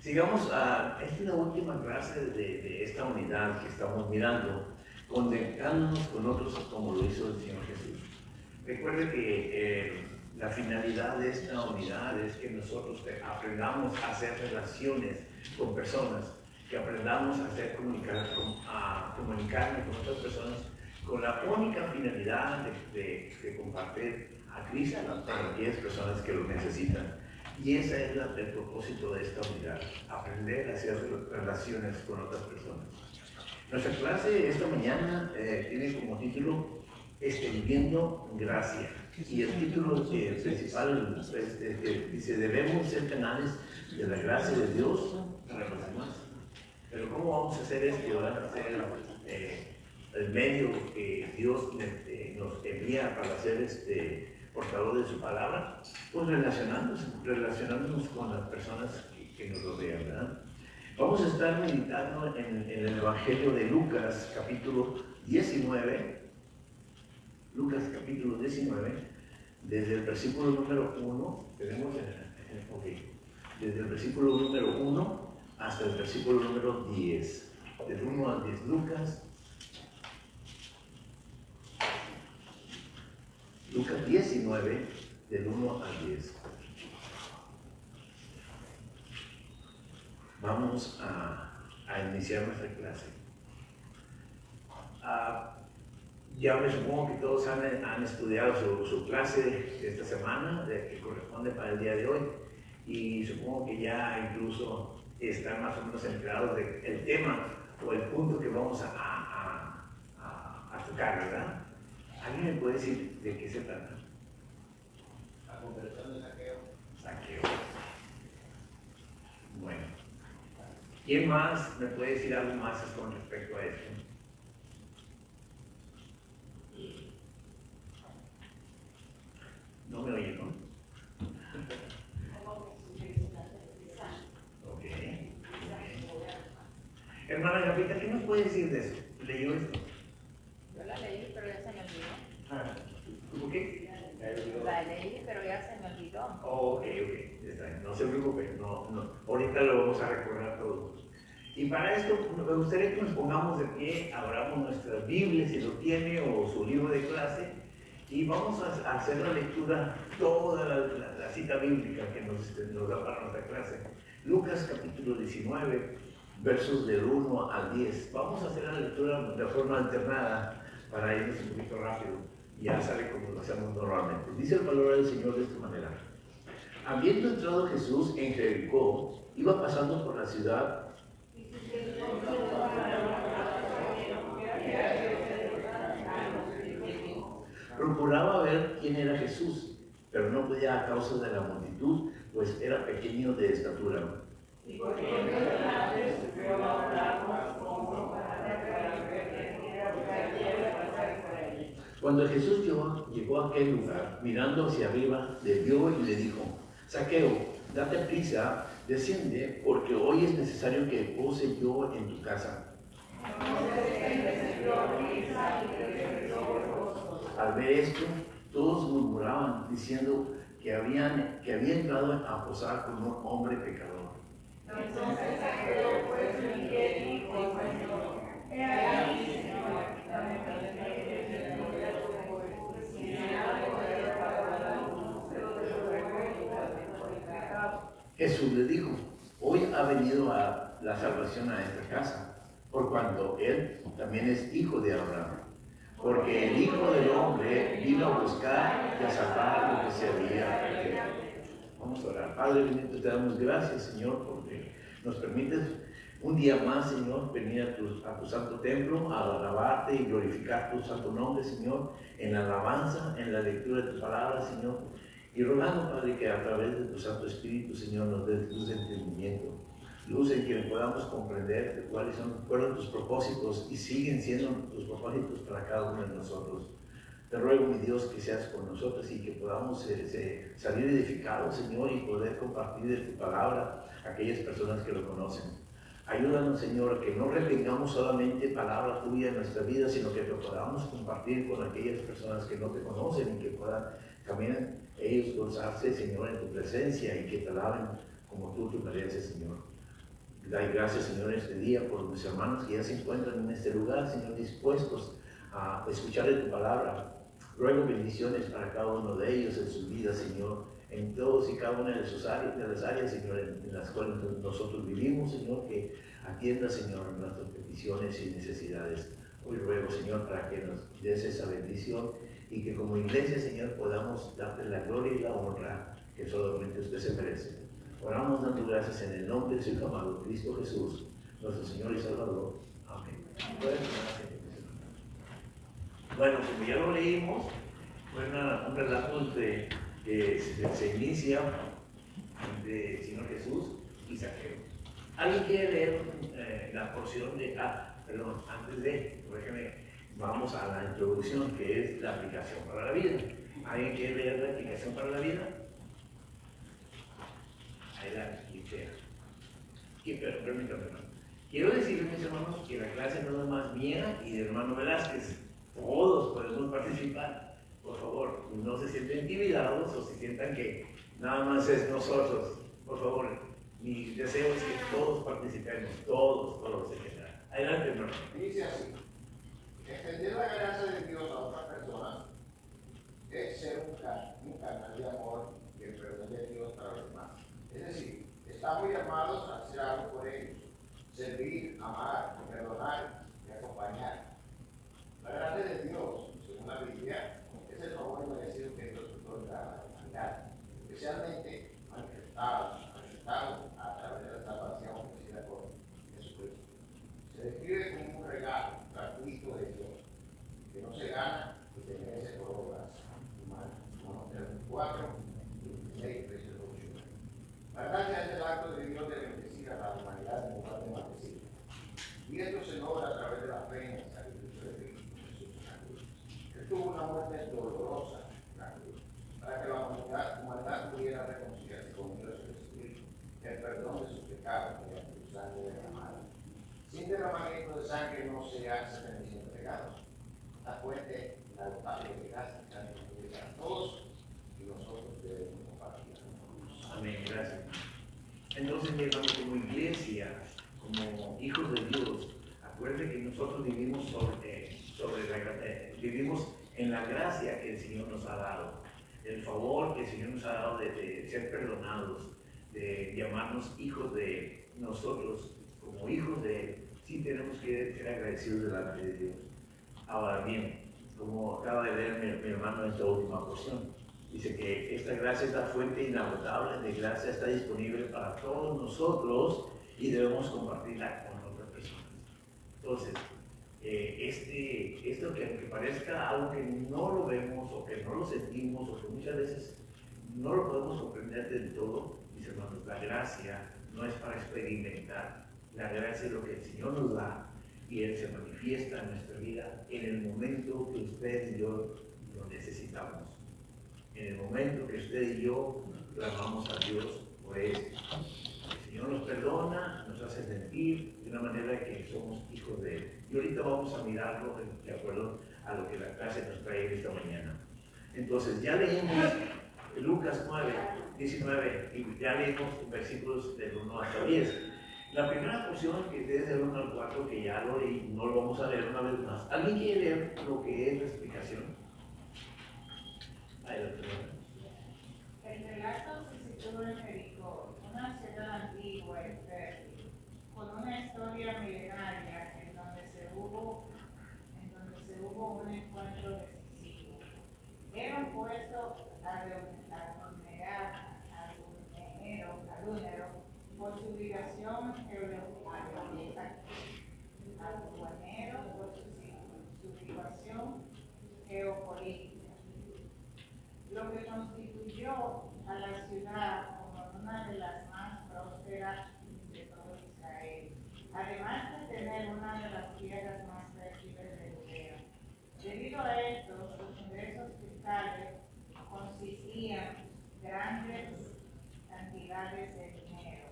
Sigamos esta es la última clase de esta unidad que estamos mirando, conectándonos con otros como lo hizo el Señor Jesús. Recuerde que la finalidad de esta unidad es que nosotros aprendamos a hacer relaciones con personas, que aprendamos a comunicarnos con otras personas con la única finalidad de compartir a Cristo a aquellas personas que lo necesitan. Y ese es el propósito de esta unidad, aprender a hacer relaciones con otras personas. Nuestra clase esta mañana tiene como título Extendiendo Gracia. Y el título principal dice, debemos ser canales de la gracia de Dios para los demás. Pero ¿cómo vamos a hacer esto? ¿Van a hacer el medio que Dios nos envía para ser portador de su palabra? Pues relacionándonos con las personas que nos rodean, ¿verdad? Vamos a estar meditando en el Evangelio de Lucas, capítulo 19. Lucas, capítulo 19, desde el versículo número 1, desde el versículo número 1 hasta el versículo número 10. Del 1 al 10, Lucas 19, del 1 al 10. Vamos a iniciar nuestra clase. Ya me supongo que todos han estudiado su clase de esta semana, que corresponde para el día de hoy, y supongo que ya incluso están más o menos enterados del tema o el punto que vamos a tocar, ¿verdad? ¿Alguien me puede decir de qué se trata? La conversión de Zaqueo. Zaqueo. Bueno. ¿Quién más me puede decir algo más con respecto a esto? No me oyen, ¿no? Ok. Hermana Gapita, ¿qué nos puede decir de eso? ¿Leyó esto? Yo la leí, pero ya se me olvidó. ¿Cómo qué? La leí, pero ya se me olvidó. Oh, ok, está bien. No se preocupe, ahorita lo vamos a recordar todo. Y para esto me gustaría que nos pongamos de pie, abramos nuestra Biblia si lo tiene o su libro de clase y vamos a hacer la lectura, toda la cita bíblica que nos da para nuestra clase. Lucas capítulo 19, versos del 1 al 10. Vamos a hacer la lectura de forma alternada para irnos un poquito rápido. Ya sale como lo hacemos normalmente. Dice la palabra del Señor de esta manera. Habiendo entrado Jesús en Jericó, iba pasando por la ciudad. Procuraba ver quién era Jesús, pero no podía a causa de la multitud, pues era pequeño de estatura. Cuando Jesús llegó a aquel lugar, mirando hacia arriba, le vio y le dijo, Zaqueo, date prisa, desciende, porque hoy es necesario que pose yo en tu casa. Al ver esto, todos murmuraban, diciendo que había entrado a posar con un hombre pecador. Entonces Zaqueo fue su pie y dijo, Señor, he aquí, Señor, Jesús le dijo, hoy ha venido la salvación a esta casa, por cuanto él también es hijo de Abraham. Porque el Hijo del Hombre vino a buscar y a salvar lo que se había perdido. Vamos a orar. Padre bendito, te damos gracias, Señor, porque nos permites un día más, Señor, venir a tu santo templo, a alabarte y glorificar tu santo nombre, Señor, en la alabanza, en la lectura de tu palabra, Señor. Y rogando, Padre, que a través de tu Santo Espíritu, Señor, nos des luz de entendimiento, luz en que podamos comprender cuáles fueron tus propósitos y siguen siendo tus propósitos para cada uno de nosotros. Te ruego, mi Dios, que seas con nosotros y que podamos salir edificados, Señor, y poder compartir de tu palabra a aquellas personas que lo conocen. Ayúdanos, Señor, que no retengamos solamente palabra tuya en nuestra vida, sino que lo podamos compartir con aquellas personas que no te conocen y que puedan también ellos gozarse, Señor, en tu presencia y que te alaben como tú te mereces, Señor. Doy gracias, Señor, este día por mis hermanos que ya se encuentran en este lugar, Señor, dispuestos a escuchar de tu palabra. Ruego bendiciones para cada uno de ellos en sus vidas, Señor, en todos y cada una de sus áreas, Señor, en las cuales nosotros vivimos, Señor, que atienda, Señor, nuestras peticiones y necesidades. Hoy ruego, Señor, para que nos des esa bendición y que como iglesia, Señor, podamos darte la gloria y la honra que solamente usted se merece. Oramos dando gracias en el nombre de su Hijo amado, Cristo Jesús, nuestro Señor y Salvador. Amén. Bueno, como ya lo leímos, fue un relato que se inicia entre el Señor Jesús y Zaqueo. ¿Alguien quiere leer la porción de, perdón, antes de, vamos a la introducción, que es la aplicación para la vida? ¿Alguien quiere leer la aplicación para la vida? Adelante, pero permítame, hermano. Quiero decirles, mis hermanos, que la clase no es más mía y de hermano Velázquez. Todos podemos participar. Por favor, no se sienten intimidados o se sientan que nada más es nosotros. Por favor, mi deseo es que todos participemos, todos en general. Adelante, hermano. Dice así: extender la gracia de Dios a otras personas es ser un canal de amor y el perdón de Dios para los demás. Es decir, estamos llamados a hacer algo por ellos, servir, amar, perdonar y acompañar. La gracia de Dios, según la Biblia, es el favor inmerecido que Dios otorga a la humanidad, especialmente manifestado a través de la salvación ofrecida por Jesucristo. Se describe como un regalo gratuito de Dios, que no se gana y se merece por obras humanas. Romanos 4, 26, 13, 8. La gracia es el acto de Dios de bendecir a la humanidad en lugar de maldecir. Y esto se logra a través de la fe en el sacrificio de Cristo Jesús en la cruz. Él tuvo una muerte dolorosa en la cruz, para que la humanidad pudiera reconciliarse con Dios y recibir el perdón de sus pecados mediante su sangre derramada. Sin derramamiento de sangre no se hace remisión de pecados. La fuente inagotable de gracia está disponible para todos y nosotros debemos compartirla. Amén, gracias. Entonces, mi hermano, como iglesia, como hijos de Dios, acuerde que nosotros vivimos vivimos en la gracia que el Señor nos ha dado, el favor que el Señor nos ha dado de ser perdonados, de llamarnos hijos de nosotros, como hijos de Él. Sí tenemos que ser agradecidos delante de Dios. Ahora bien, como acaba de leer mi hermano en esta última porción, dice que esta gracia, esta fuente inagotable de gracia está disponible para todos nosotros y debemos compartirla con otras personas. Entonces, esto que parezca algo que no lo vemos o que no lo sentimos o que muchas veces no lo podemos comprender del todo, mis hermanos, la gracia no es para experimentar. La gracia es lo que el Señor nos da y Él se manifiesta en nuestra vida en el momento que usted y yo lo necesitamos. En el momento que usted y yo clamamos a Dios por esto. El Señor nos perdona, nos hace sentir de una manera que somos hijos de Él. Y ahorita vamos a mirarlo de acuerdo a lo que la clase nos trae esta mañana. Entonces, ya leímos Lucas 9, 19 y ya leímos versículos del 1 hasta 10. La primera porción, que es desde el 1 al 4, que ya lo leí, no lo vamos a leer una vez más. ¿Alguien quiere leer lo que es la explicación? Adelante. El relato se sitúa en Jericó, una ciudad antigua y fértil, con una historia milenaria en donde se hubo un encuentro decisivo. Eran puestos al únero por su ubicación geopolítica, lo que constituyó a la ciudad como una de las más prósperas de todo Israel, además de tener una de las tierras más fértiles de Judea. Debido a esto, sus ingresos fiscales consistían grandes cantidades de dinero.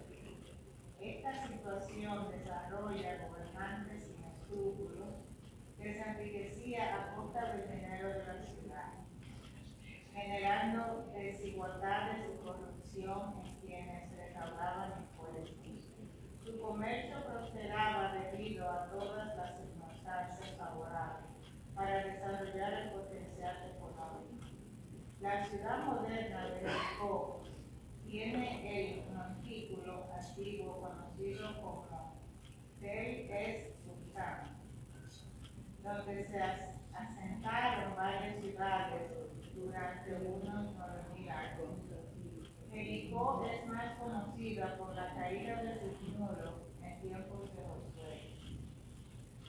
Esta situación desarrolla gobernantes sin escrúpulos que se enriquecía a costa del dinero de la ciudad, generando desigualdades y corrupción en quienes recaudaban impuestos. Su comercio prosperaba debido a todas las circunstancias favorables para desarrollar el potencial económico. La ciudad moderna de Jericó tiene el montículo antiguo conocido como Tel Es-Sultán, donde se asentaron varias ciudades durante unos 9.000 años. Jericó es más conocida por la caída de sus muros en tiempos de Josué.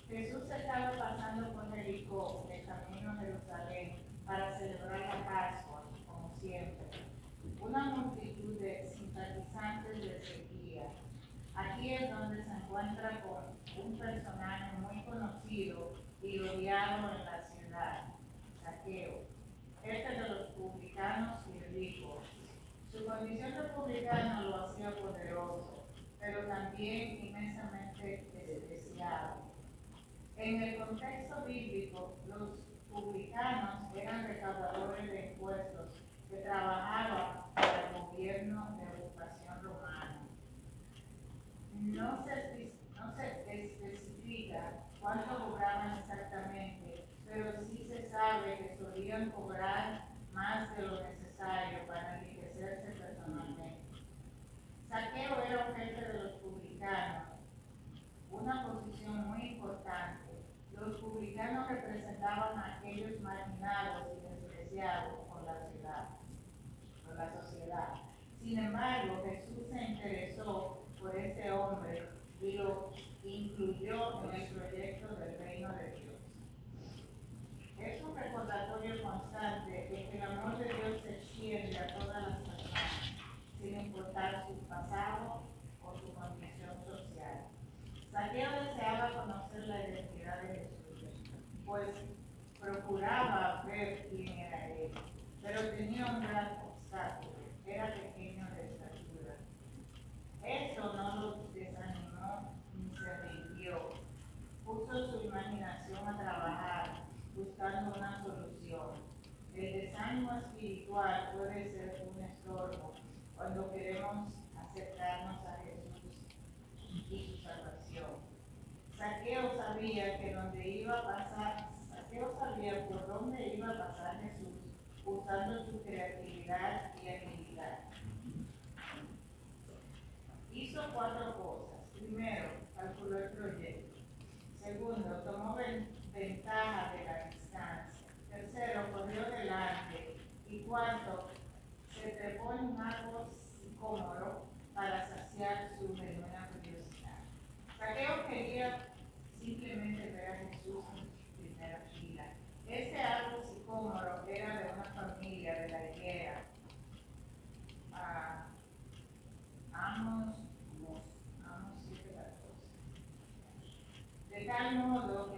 Jesús estaba pasando por Jericó de camino a Jerusalén para celebrar la Pascua, como siempre. Una multitud de simpatizantes le seguía. Aquí es donde se encuentra con un personaje muy conocido y odiado en la ciudad, Zaqueo, jefe de los publicanos y ricos. Su condición de publicano lo hacía poderoso, pero también inmensamente despreciado. En el contexto bíblico, los publicanos eran recaudadores de impuestos que trabajaban para el gobierno de ocupación romano. No se especifica cuánto cobraban exactamente, pero sí se sabe que solían cobrar más de lo necesario para enriquecerse personalmente. Zaqueo era un jefe de los publicanos, una posición muy importante. Los publicanos representaban a aquellos marginados y despreciados por la ciudad, por la sociedad. Sin embargo, Jesús se interesó por este hombre y lo incluyó en el proyecto del reino de Dios. Es un recordatorio constante de que el amor de Dios se extiende a todas las personas, sin importar su pasado o su condición social. Zaqueo deseaba conocer la identidad de Jesús, pues procuraba ver quién era él, pero tenía un gran obstáculo: era pequeño de estatura. Eso no lo desanimó ni se rindió. Puso su imaginación a trabajar, buscando una solución. El desánimo espiritual puede ser un estorbo cuando queremos acercarnos a Jesús y su salvación. Zaqueo sabía por dónde iba a pasar Jesús, usando su creatividad y habilidad. Hizo 4 cosas. Primero, calculó el proyecto. Segundo, tomó ventaja de la distancia. Tercero, corrió delante. Y cuarto, se trepó en un árbol sicómoro para saciar su genuina curiosidad. Zaqueo quería simplemente ver a Jesús en primera fila. Este árbol sicómoro era de una familia de la higuera. Amos 7:14. De tal modo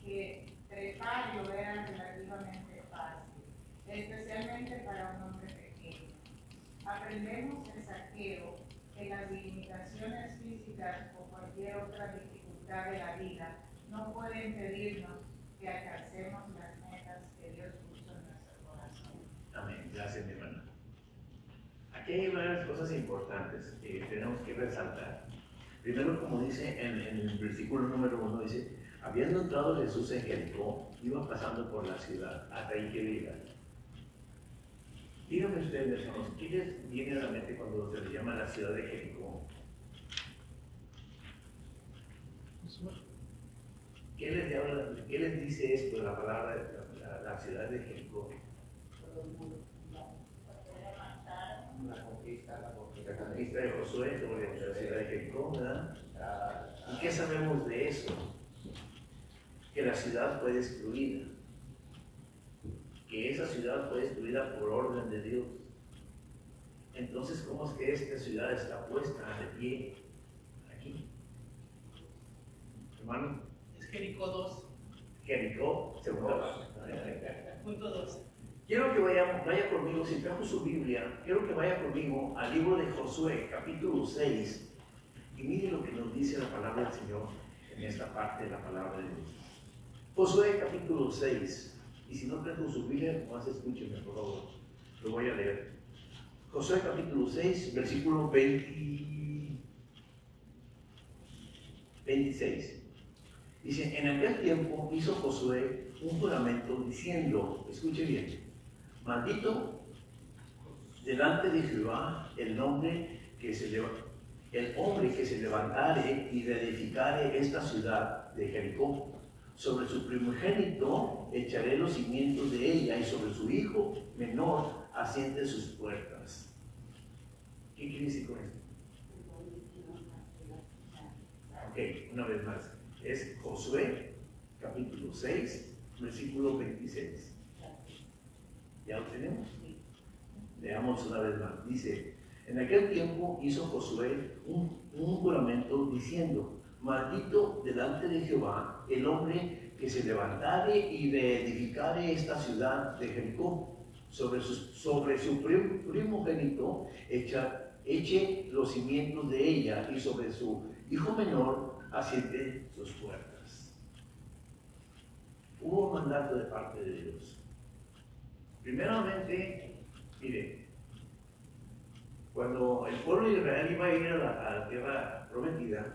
que treparlo era relativamente fácil, especialmente para un hombre pequeño. Aprendemos de Zaqueo que las limitaciones físicas o cualquier otra dificultad de la vida no pueden impedirnos que alcancemos las metas que Dios puso en nuestro corazón. Amén. Gracias, mi hermana. Aquí hay varias cosas importantes que tenemos que resaltar. Primero, como dice en el versículo número 1, dice: habiendo entrado Jesús en Jericó, iba pasando por la ciudad. Hasta ahí que diga. Díganme ustedes, hermanos, ¿qué les viene a la mente cuando se le llama la ciudad de Jericó? ¿Qué les dice esto, la palabra, la ciudad de Jericó? La conquista La conquista de Josué sobre la ciudad de Jericó, ¿verdad? ¿Y qué sabemos de eso? Que la ciudad fue destruida. Que esa ciudad fue destruida por orden de Dios. Entonces, ¿cómo es que esta ciudad está puesta de pie aquí? Hermano. Es Jericó 2. Jericó, segunda. Punto 2. Quiero que vaya conmigo, si trajo su Biblia, quiero que vaya conmigo al libro de Josué, capítulo 6, y mire lo que nos dice la palabra del Señor en esta parte de la palabra de Dios. Josué, capítulo 6, y si no trajo su Biblia, más escúcheme, por favor, lo voy a leer. Josué, capítulo 6, versículo 20. 26. Dice, en aquel tiempo hizo Josué un juramento diciendo, escuche bien, maldito delante de Jehová el hombre que se levantare y reedificare esta ciudad de Jericó. Sobre su primogénito echaré los cimientos de ella y sobre su hijo menor asiente sus puertas. ¿Qué quiere decir con esto? Ok, una vez más. Es Josué, capítulo 6, versículo 26. ¿Ya lo tenemos? Leamos una vez más. Dice, en aquel tiempo hizo Josué un juramento diciendo, maldito delante de Jehová el hombre que se levantare y reedificare esta ciudad de Jericó. Sobre su primogénito eche los cimientos de ella y sobre su hijo menor asiente sus puertas. Hubo un mandato de parte de Dios. Primeramente, mire, cuando el pueblo de Israel iba a ir a la tierra prometida,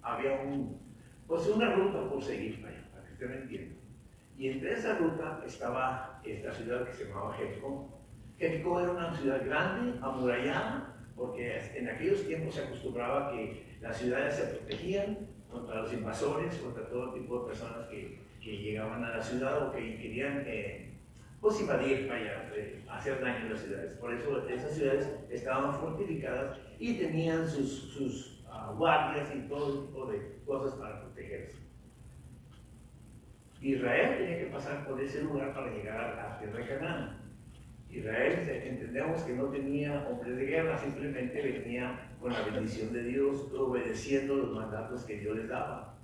había una ruta por seguir para que usted me entienda. Y entre esa ruta estaba esta ciudad que se llamaba Jericó. Jericó era una ciudad grande, amurallada, porque en aquellos tiempos se acostumbraba que las ciudades se protegían contra los invasores, contra todo tipo de personas que llegaban a la ciudad o que querían invadir, hacer daño a las ciudades. Por eso esas ciudades estaban fortificadas y tenían sus guardias y todo tipo de cosas para protegerse. Israel tenía que pasar por ese lugar para llegar a la tierra de Canaán. Israel, entendemos que no tenía hombres de guerra, simplemente venía con la bendición de Dios, obedeciendo los mandatos que Dios les daba.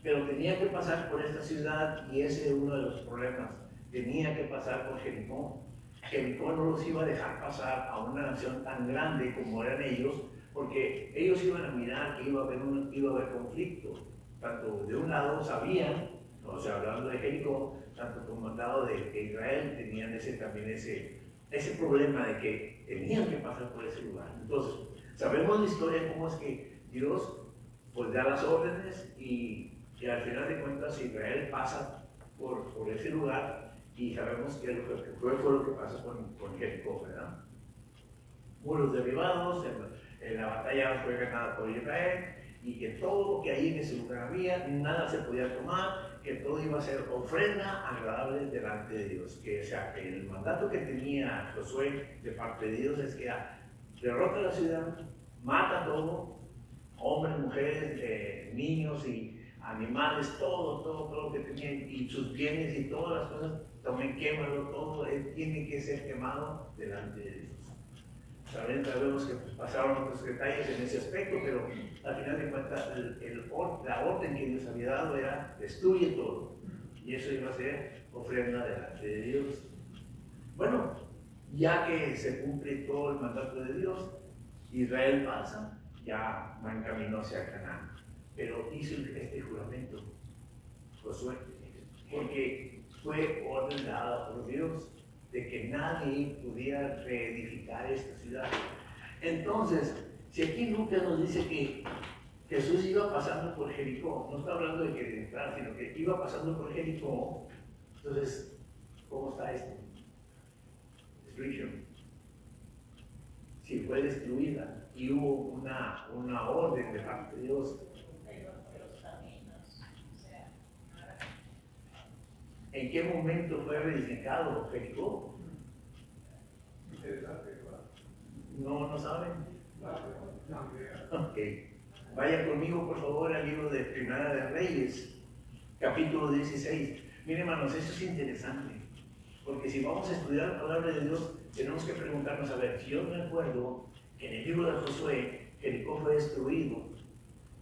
Pero tenía que pasar por esta ciudad y ese es uno de los problemas. Tenía que pasar por Jericó. Jericó no los iba a dejar pasar a una nación tan grande como eran ellos, porque ellos iban a mirar que iba a haber conflicto. Tanto de un lado sabían, o sea, hablando de Jericó, tanto como el lado de Israel tenían ese problema de que tenían que pasar por ese lugar. Entonces, sabemos la historia cómo es que Dios pues da las órdenes y al final de cuentas Israel pasa por ese lugar y sabemos que fue lo que pasó con Jericó, ¿verdad? Muros derribados, la batalla fue ganada por Israel y que todo lo que ahí en ese lugar había, nada se podía tomar, que todo iba a ser ofrenda agradable delante de Dios. Que, o sea, que el mandato que tenía Josué de parte de Dios es que derrota la ciudad, mata todo, hombres, mujeres, niños y animales, todo lo que tenían, y sus bienes y todas las cosas, también quémalo, todo tiene que ser quemado delante de Dios. Sabemos que pasaron otros detalles en ese aspecto, pero al final de cuentas la orden que Dios había dado era destruye todo, y eso iba a ser ofrenda delante de Dios. Bueno, ya que se cumple todo el mandato de Dios, Israel pasa, ya va en camino hacia Canaán, pero hizo este juramento Josué, porque fue ordenada por Dios de que nadie pudiera reedificar esta ciudad. Entonces, si aquí Lucas nos dice que Jesús iba pasando por Jericó, no está hablando de que entrar, sino que iba pasando por Jericó, entonces, ¿cómo está esto? Destrucción. Si fue destruida y hubo una orden de parte de Dios. ¿En qué momento fue reedificado Jericó? No saben. Ok. Vaya conmigo, por favor, al libro de Primera de Reyes, capítulo 16. Miren, hermanos, eso es interesante. Porque si vamos a estudiar la palabra de Dios, tenemos que preguntarnos, a ver, si yo me acuerdo que en el libro de Josué, Jericó fue destruido,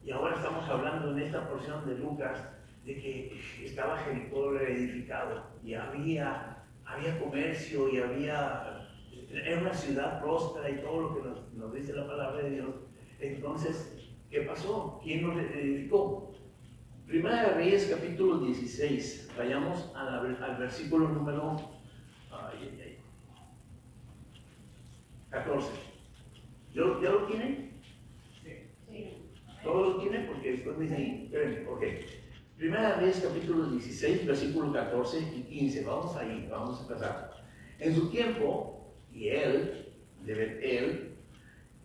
y ahora estamos hablando en esta porción de Lucas, de que estaba Jericó reedificado y había comercio y era una ciudad próspera y todo lo que nos dice la palabra de Dios. Entonces, ¿qué pasó? ¿Quién lo reedificó? Primera de Reyes, capítulo 16. Vayamos al versículo número 14. ¿Ya lo tienen? Sí. ¿Todos lo tienen? Porque después me dice ahí, espérenme, ok. Primera vez, capítulo 16, versículo 14 y 15. Vamos ahí, vamos a empezar. En su tiempo, y él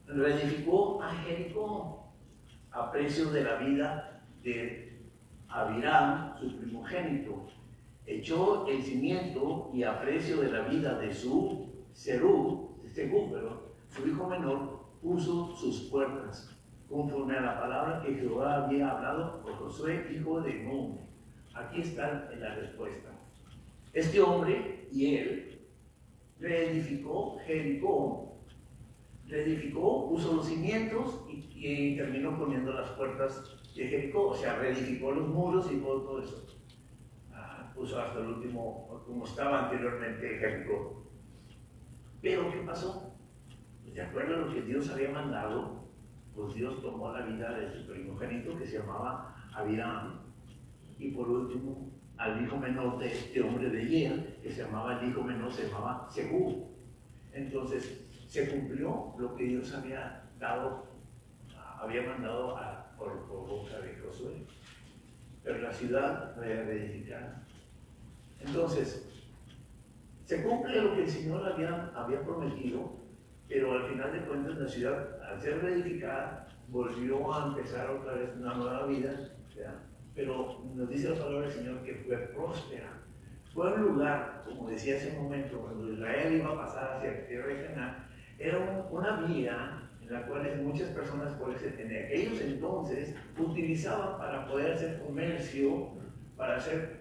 reedificó a Jericó a precio de la vida de Abiram, su primogénito. Echó el cimiento y a precio de la vida de su Segú, su hijo menor, puso sus puertas, conforme a la palabra que Jehová había hablado por Josué, hijo de Nun. Aquí está la respuesta. Este hombre y él reedificó Jericó, puso los cimientos y terminó poniendo las puertas de Jericó, o sea, reedificó los muros y todo eso. Puso hasta el último, como estaba anteriormente Jericó. Pero, ¿qué pasó? Pues, de acuerdo a lo que Dios había mandado, pues Dios tomó la vida de su primogénito, que se llamaba Abiram, y por último, al hijo menor de este hombre de Lea, que se llamaba, el hijo menor se llamaba Segú. Entonces, se cumplió lo que Dios había mandado por boca de Josué. Pero la ciudad no era reedificada. Entonces, se cumple lo que el Señor había prometido, pero al final de cuentas la ciudad, al ser reedificada, volvió a empezar otra vez una nueva vida, ¿verdad? Pero nos dice la palabra del Señor que fue próspera. Fue un lugar, como decía hace un momento, cuando Israel iba a pasar hacia la tierra de Canaán, era una vía en la cual muchas personas ellos entonces utilizaban para poder hacer comercio, para hacer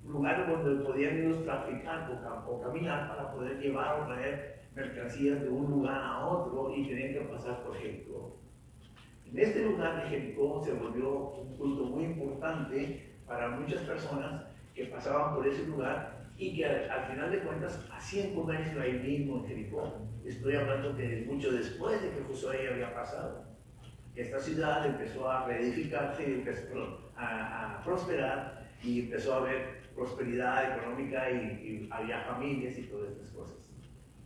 lugares donde podían ellos traficar o caminar para poder llevar o traer mercancías de un lugar a otro, y tenían que pasar por Jericó. En este lugar de Jericó se volvió un punto muy importante para muchas personas que pasaban por ese lugar y que al final de cuentas hacían comercio ahí mismo en Jericó. Estoy hablando de mucho después de que Josué había pasado. Esta ciudad empezó a reedificarse, empezó a prosperar y empezó a haber prosperidad económica y había familias y todas estas cosas.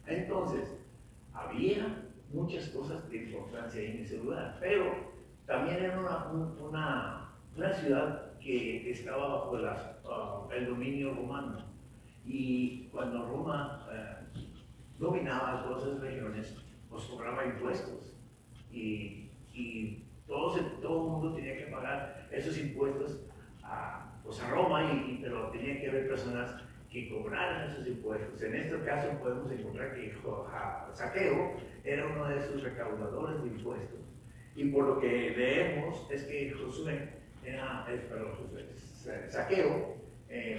Entonces, había muchas cosas de importancia en ese lugar, pero también era una ciudad que estaba bajo el dominio romano. Y cuando Roma dominaba todas esas regiones, pues cobraba impuestos. Y todo el mundo tenía que pagar esos impuestos a Roma, pero tenía que haber personas que cobraran esos impuestos. En este caso podemos encontrar que Zaqueo era uno de esos recaudadores de impuestos. Y por lo que leemos es que Zaqueo,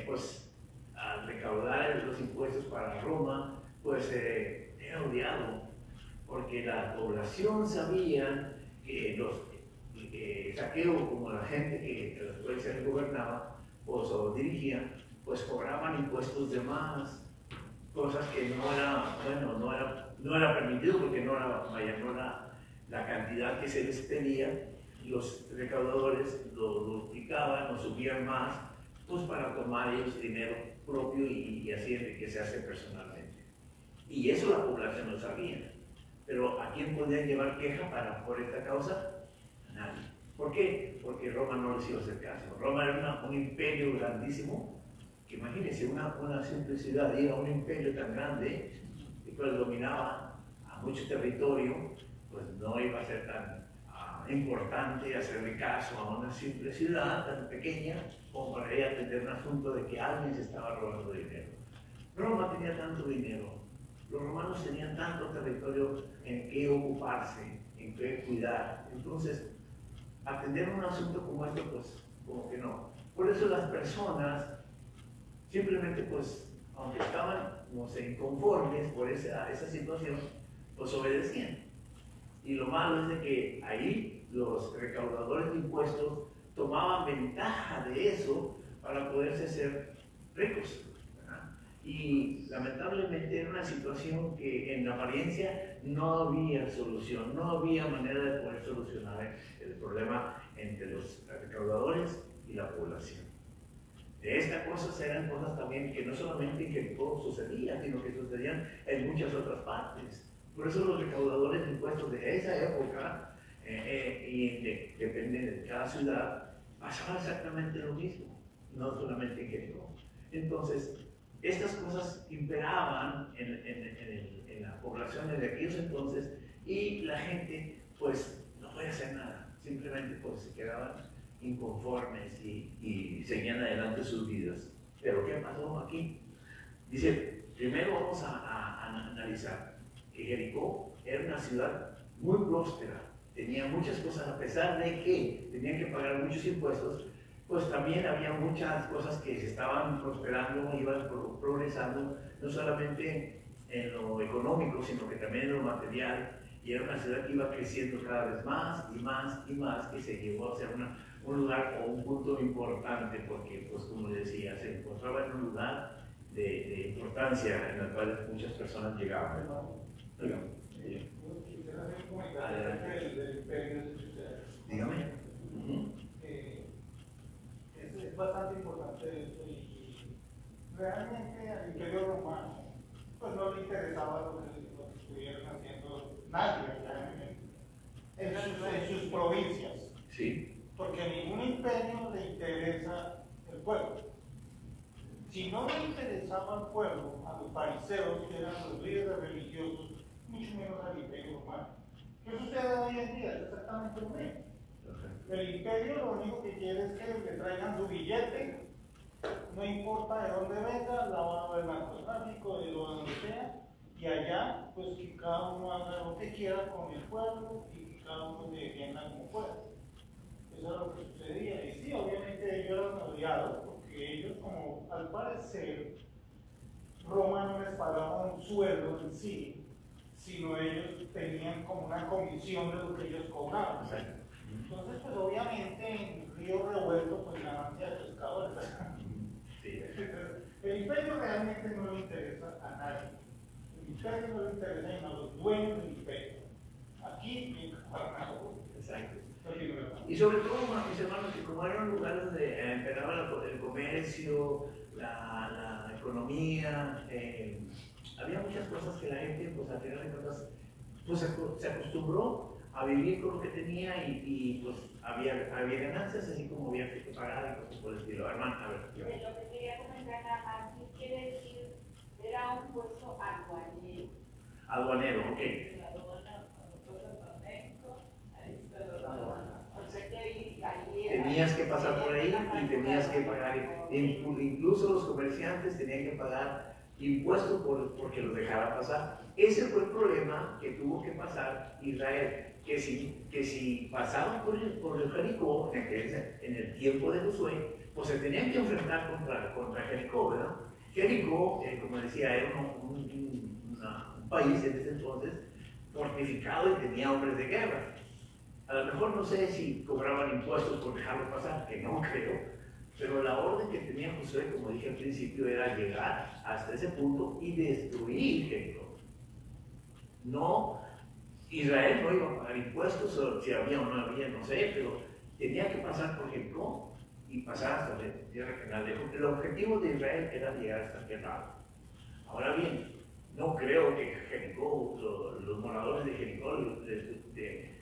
pues al recaudar los impuestos para Roma, pues era odiado, porque la población sabía que Zaqueo, como la gente que los cuales él gobernaba o dirigía, pues cobraban impuestos de más, cosas que no era permitido, porque no era la cantidad que se les pedía. Los recaudadores lo duplicaban o subían más, pues para tomar ellos dinero propio y así enriquecerse personalmente. Y eso la población no sabía. Pero ¿a quién podían llevar queja por esta causa? A nadie. ¿Por qué? Porque Roma no les iba a hacer caso. Roma era un imperio grandísimo, que imagínense, una simple ciudad ir a un imperio tan grande, y pues dominaba a mucho territorio, pues no iba a ser tan importante hacerle caso a una simple ciudad tan pequeña como para ir a atender un asunto de que alguien se estaba robando dinero. Roma tenía tanto dinero, los romanos tenían tanto territorio en qué ocuparse, en qué cuidar. Entonces, atender un asunto como este, pues, como que no. Por eso las personas simplemente, pues, aunque estaban, no sé, inconformes por esa situación, pues obedecían. Y lo malo es de que ahí los recaudadores de impuestos tomaban ventaja de eso para poderse hacer ricos, ¿verdad? Y lamentablemente era una situación que en la apariencia no había solución, no había manera de poder solucionar el problema entre los recaudadores y la población. De estas cosas eran cosas también que no solamente en Jericó sucedían, sino que sucedían en muchas otras partes. Por eso los recaudadores de impuestos de esa época depende de cada ciudad, pasaba exactamente lo mismo, no solamente en Jericó. Entonces, estas cosas imperaban en la población de aquellos entonces y la gente pues no podía hacer nada, simplemente pues se quedaban inconformes y seguían adelante sus vidas. Pero ¿qué pasó aquí? Dice, primero vamos a analizar que Jericó era una ciudad muy próspera, tenía muchas cosas, a pesar de que tenían que pagar muchos impuestos, pues también había muchas cosas que se estaban prosperando, iban progresando, no solamente en lo económico, sino que también en lo material, y era una ciudad que iba creciendo cada vez más y más y más, que se llegó a ser un lugar o un punto importante, porque, pues como les decía, se encontraba en un lugar de importancia en el cual muchas personas llegaban. Quisiera hacer un comentario acerca del imperio de Israel. Dígame. Es bastante importante esto y realmente al imperio romano pues no le interesaba lo que estuvieran haciendo nadie en sus provincias. Sí. Porque a ningún imperio le interesa el pueblo. Si no le interesaba al pueblo, a los fariseos, que eran los líderes religiosos, mucho menos al imperio romano. ¿Qué sucede hoy en día? Es exactamente lo mismo. El imperio lo único que quiere es que le traigan su billete, no importa de dónde venga, lavado del narcotráfico, de donde sea, y allá, pues que cada uno haga lo que quiera con el pueblo y que cada uno se defienda como pueda. Eso es lo que sucedía. Y sí, obviamente ellos eran odiados, porque ellos, como al parecer, Roma no les pagaba un sueldo en sí, sino ellos tenían como una comisión de lo que ellos cobraban. Entonces, pues obviamente en Río Revuelto, pues ganancia de pescadores. Sí. El imperio realmente no le interesa a nadie. El imperio no le interesa a los dueños del imperio. Aquí en Guanajuato. Exacto. Y sobre todo, mis hermanos, que como eran lugares donde empeoraba el comercio, la economía, había muchas cosas que la gente, pues al final de cuentas, pues se acostumbró a vivir con lo que tenía y pues había ganancias, así como había que pagar y cosas por el estilo. Hermano, a ver. Lo que quería comentar nada más, ¿qué quiere decir? Era un puesto aduanero. Aduanero, ok. La aduana, cuando pasas a México, ahí está la aduana. O sea que ahí Tenías que pasar por ahí y tenías que pagar. Incluso los comerciantes tenían que pagar impuestos porque los dejara pasar. Ese fue el problema que tuvo que pasar Israel. Que si pasaban por el Jericó, en el tiempo de Josué, pues se tenían que enfrentar contra Jericó, ¿verdad? Jericó, como decía, era un país en ese entonces fortificado y tenía hombres de guerra. A lo mejor no sé si cobraban impuestos por dejarlo pasar, que no creo, pero la orden que tenía Josué, como dije al principio, era llegar hasta ese punto y destruir Jericó. No, Israel no iba a pagar impuestos, o si había o no había, no sé, pero tenía que pasar por Jericó y pasar hasta la tierra canal. El objetivo de Israel era llegar hasta aquel lado. Ahora bien, no creo que Jericó, los moradores de Jericó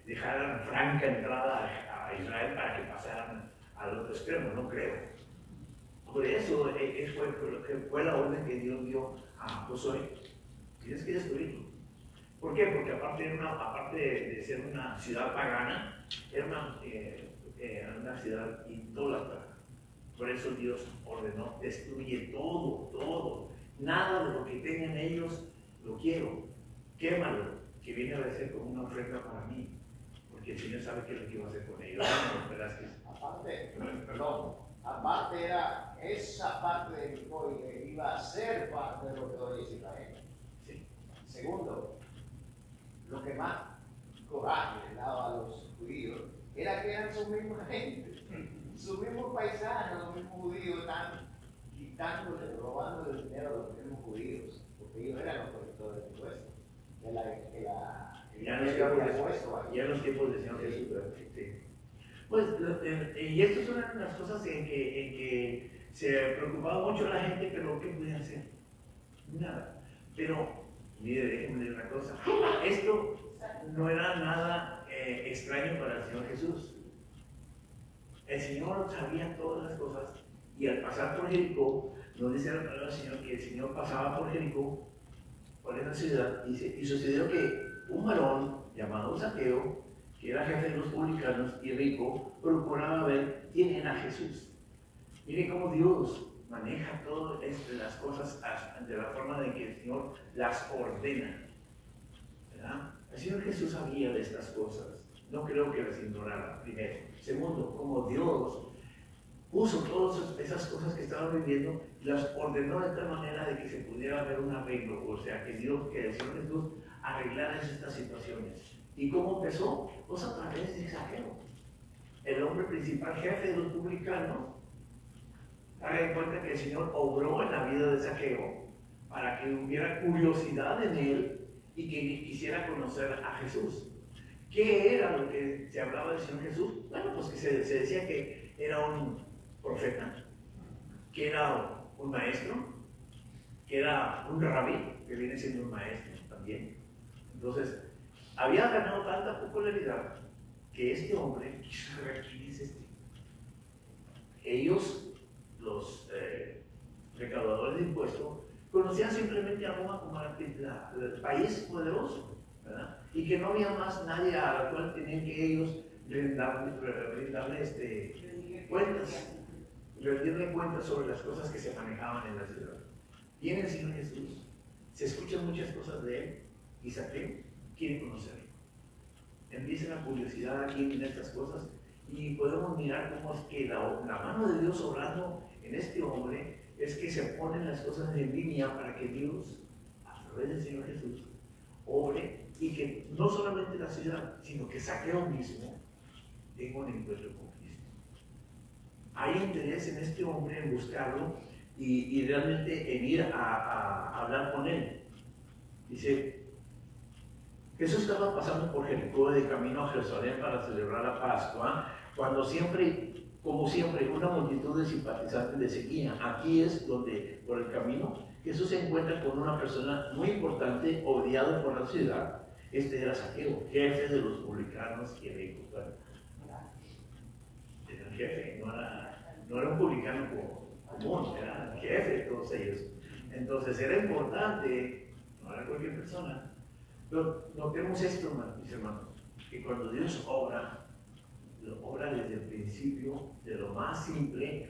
dejaran franca entrada a Israel para que pasaran al otro extremo, no creo. Por eso fue la orden que Dios dio a Josué. Tienes que destruirlo. ¿Por qué? Porque aparte de ser una ciudad pagana, era una ciudad idólatra. Por eso Dios ordenó, destruye todo. Nada de lo que tengan ellos lo quiero. Quémalo, que viene a ser como una ofrenda para mí. Porque el Señor sabe qué es lo que iba a hacer con ellos. Aparte era esa parte de Jericó que iba a ser parte de lo que hoy es Israel. Sí. Segundo, lo que más coraje le daba a los judíos era que eran sus mismas gente, sus mismos paisanos, los mismos judíos están quitándole, robando el dinero a los mismos judíos, porque ellos eran los colectores de impuestos. Ya en los tiempos del Señor Jesús, ¿verdad? Sí. Pues, y esto es una de las cosas en que se preocupaba mucho la gente, pero ¿qué podían hacer? Nada. Pero, mire, déjenme decir una cosa, esto no era nada extraño para el Señor Jesús. El Señor sabía todas las cosas y al pasar por Jericó, nos dice la palabra del Señor que el Señor pasaba por Jericó, por esa ciudad, y sucedió que un varón llamado Zaqueo, que era jefe de los publicanos y rico, procuraba ver quién era Jesús. Miren cómo Dios maneja todas las cosas de la forma de que el Señor las ordena, ¿verdad? El Señor Jesús sabía de estas cosas. No creo que las ignorara, primero. Segundo, como Dios puso todas esas cosas que estaban viviendo y las ordenó de tal manera de que se pudiera ver un arreglo. O sea, que Dios, que el Señor Jesús arreglara estas situaciones. ¿Y cómo empezó? Pues a través de Zaqueo, el hombre principal, jefe de los publicanos. Hagan cuenta que el Señor obró en la vida de Zaqueo para que hubiera curiosidad en él y que quisiera conocer a Jesús. ¿Qué era lo que se hablaba del Señor Jesús? Bueno, pues que se decía que era un profeta, que era un maestro, que era un rabí, que viene siendo un maestro también. Entonces, había ganado tanta popularidad que este hombre quiso saber quién es este. Ellos, los recaudadores de impuestos, conocían simplemente a Roma como el país poderoso, ¿verdad? Y que no había más nadie a la cual tenían que ellos rendirle cuentas sobre las cosas que se manejaban en la ciudad. Viene el Señor Jesús, se escuchan muchas cosas de él y Zaqueo quiere conocerlo. Empieza la curiosidad aquí en estas cosas y podemos mirar cómo es que la mano de Dios obrando en este hombre es que se ponen las cosas en línea para que Dios, a través del Señor Jesús, obre y que no solamente la ciudad, sino que Zaqueo mismo tenga un encuentro con Cristo. Hay interés en este hombre en buscarlo y realmente en ir a hablar con él. Dice, Jesús estaba pasando por Jericó de camino a Jerusalén para celebrar la Pascua, cuando como siempre, una multitud de simpatizantes le seguían. Aquí es donde, por el camino, Jesús se encuentra con una persona muy importante, odiado por la ciudad. Este era Zaqueo, jefe de los publicanos y ricos. Era el jefe, no era un publicano común, era el jefe de todos ellos. Entonces era importante, no era cualquier persona. Pero notemos esto, mis hermanos, que cuando Dios obra desde el principio, de lo más simple,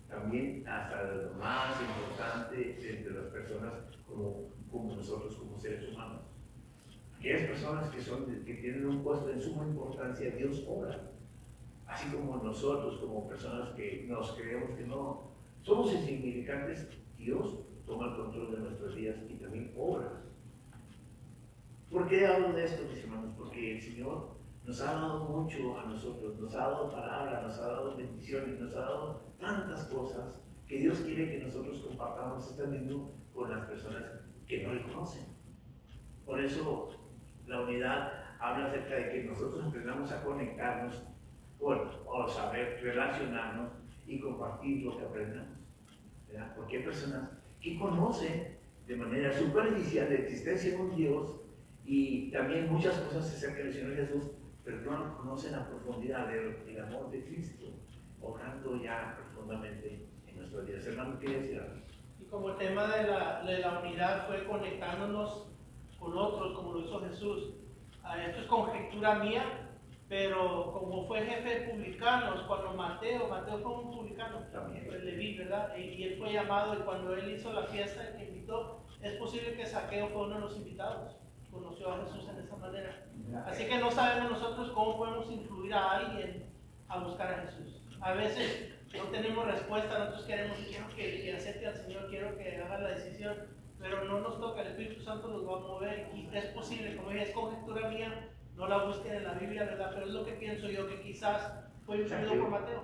también hasta de lo más importante entre las personas como nosotros, como seres humanos. Aquellas personas que tienen un puesto en suma importancia, Dios obra. Así como nosotros, como personas que nos creemos que no somos insignificantes, Dios toma el control de nuestras vidas y también obra. ¿Por qué hablo de esto, mis hermanos? Porque el Señor nos ha dado mucho a nosotros, nos ha dado palabra, nos ha dado bendiciones, nos ha dado tantas cosas que Dios quiere que nosotros compartamos este mismo con las personas que no le conocen. Por eso la unidad habla acerca de que nosotros aprendamos a conectarnos o saber relacionarnos y compartir lo que aprendamos, ¿verdad? Porque hay personas que conocen de manera superficial la existencia de un Dios y también muchas cosas acerca del Señor Jesús, pero no conocen a profundidad el amor de Cristo, obrando ya profundamente en nuestras vidas. Hermano, ¿qué decir? Y como el tema de la unidad fue conectándonos con otros, como lo hizo Jesús. Esto es conjetura mía, pero como fue jefe de publicanos, cuando Mateo fue un publicano, También. el Leví, ¿verdad? Y él fue llamado, y cuando él hizo la fiesta, el que invitó, es posible que Zaqueo fue uno de los invitados. Conoció a Jesús en esa manera. Así que no sabemos nosotros cómo podemos influir a alguien a buscar a Jesús. A veces no tenemos respuesta, nosotros queremos, quiero que acepte al Señor, quiero que haga la decisión, pero no nos toca, el Espíritu Santo nos va a mover y es posible, como dije, es conjetura mía, no la busquen en la Biblia, ¿verdad? Pero es lo que pienso yo, que quizás fue influido por Mateo.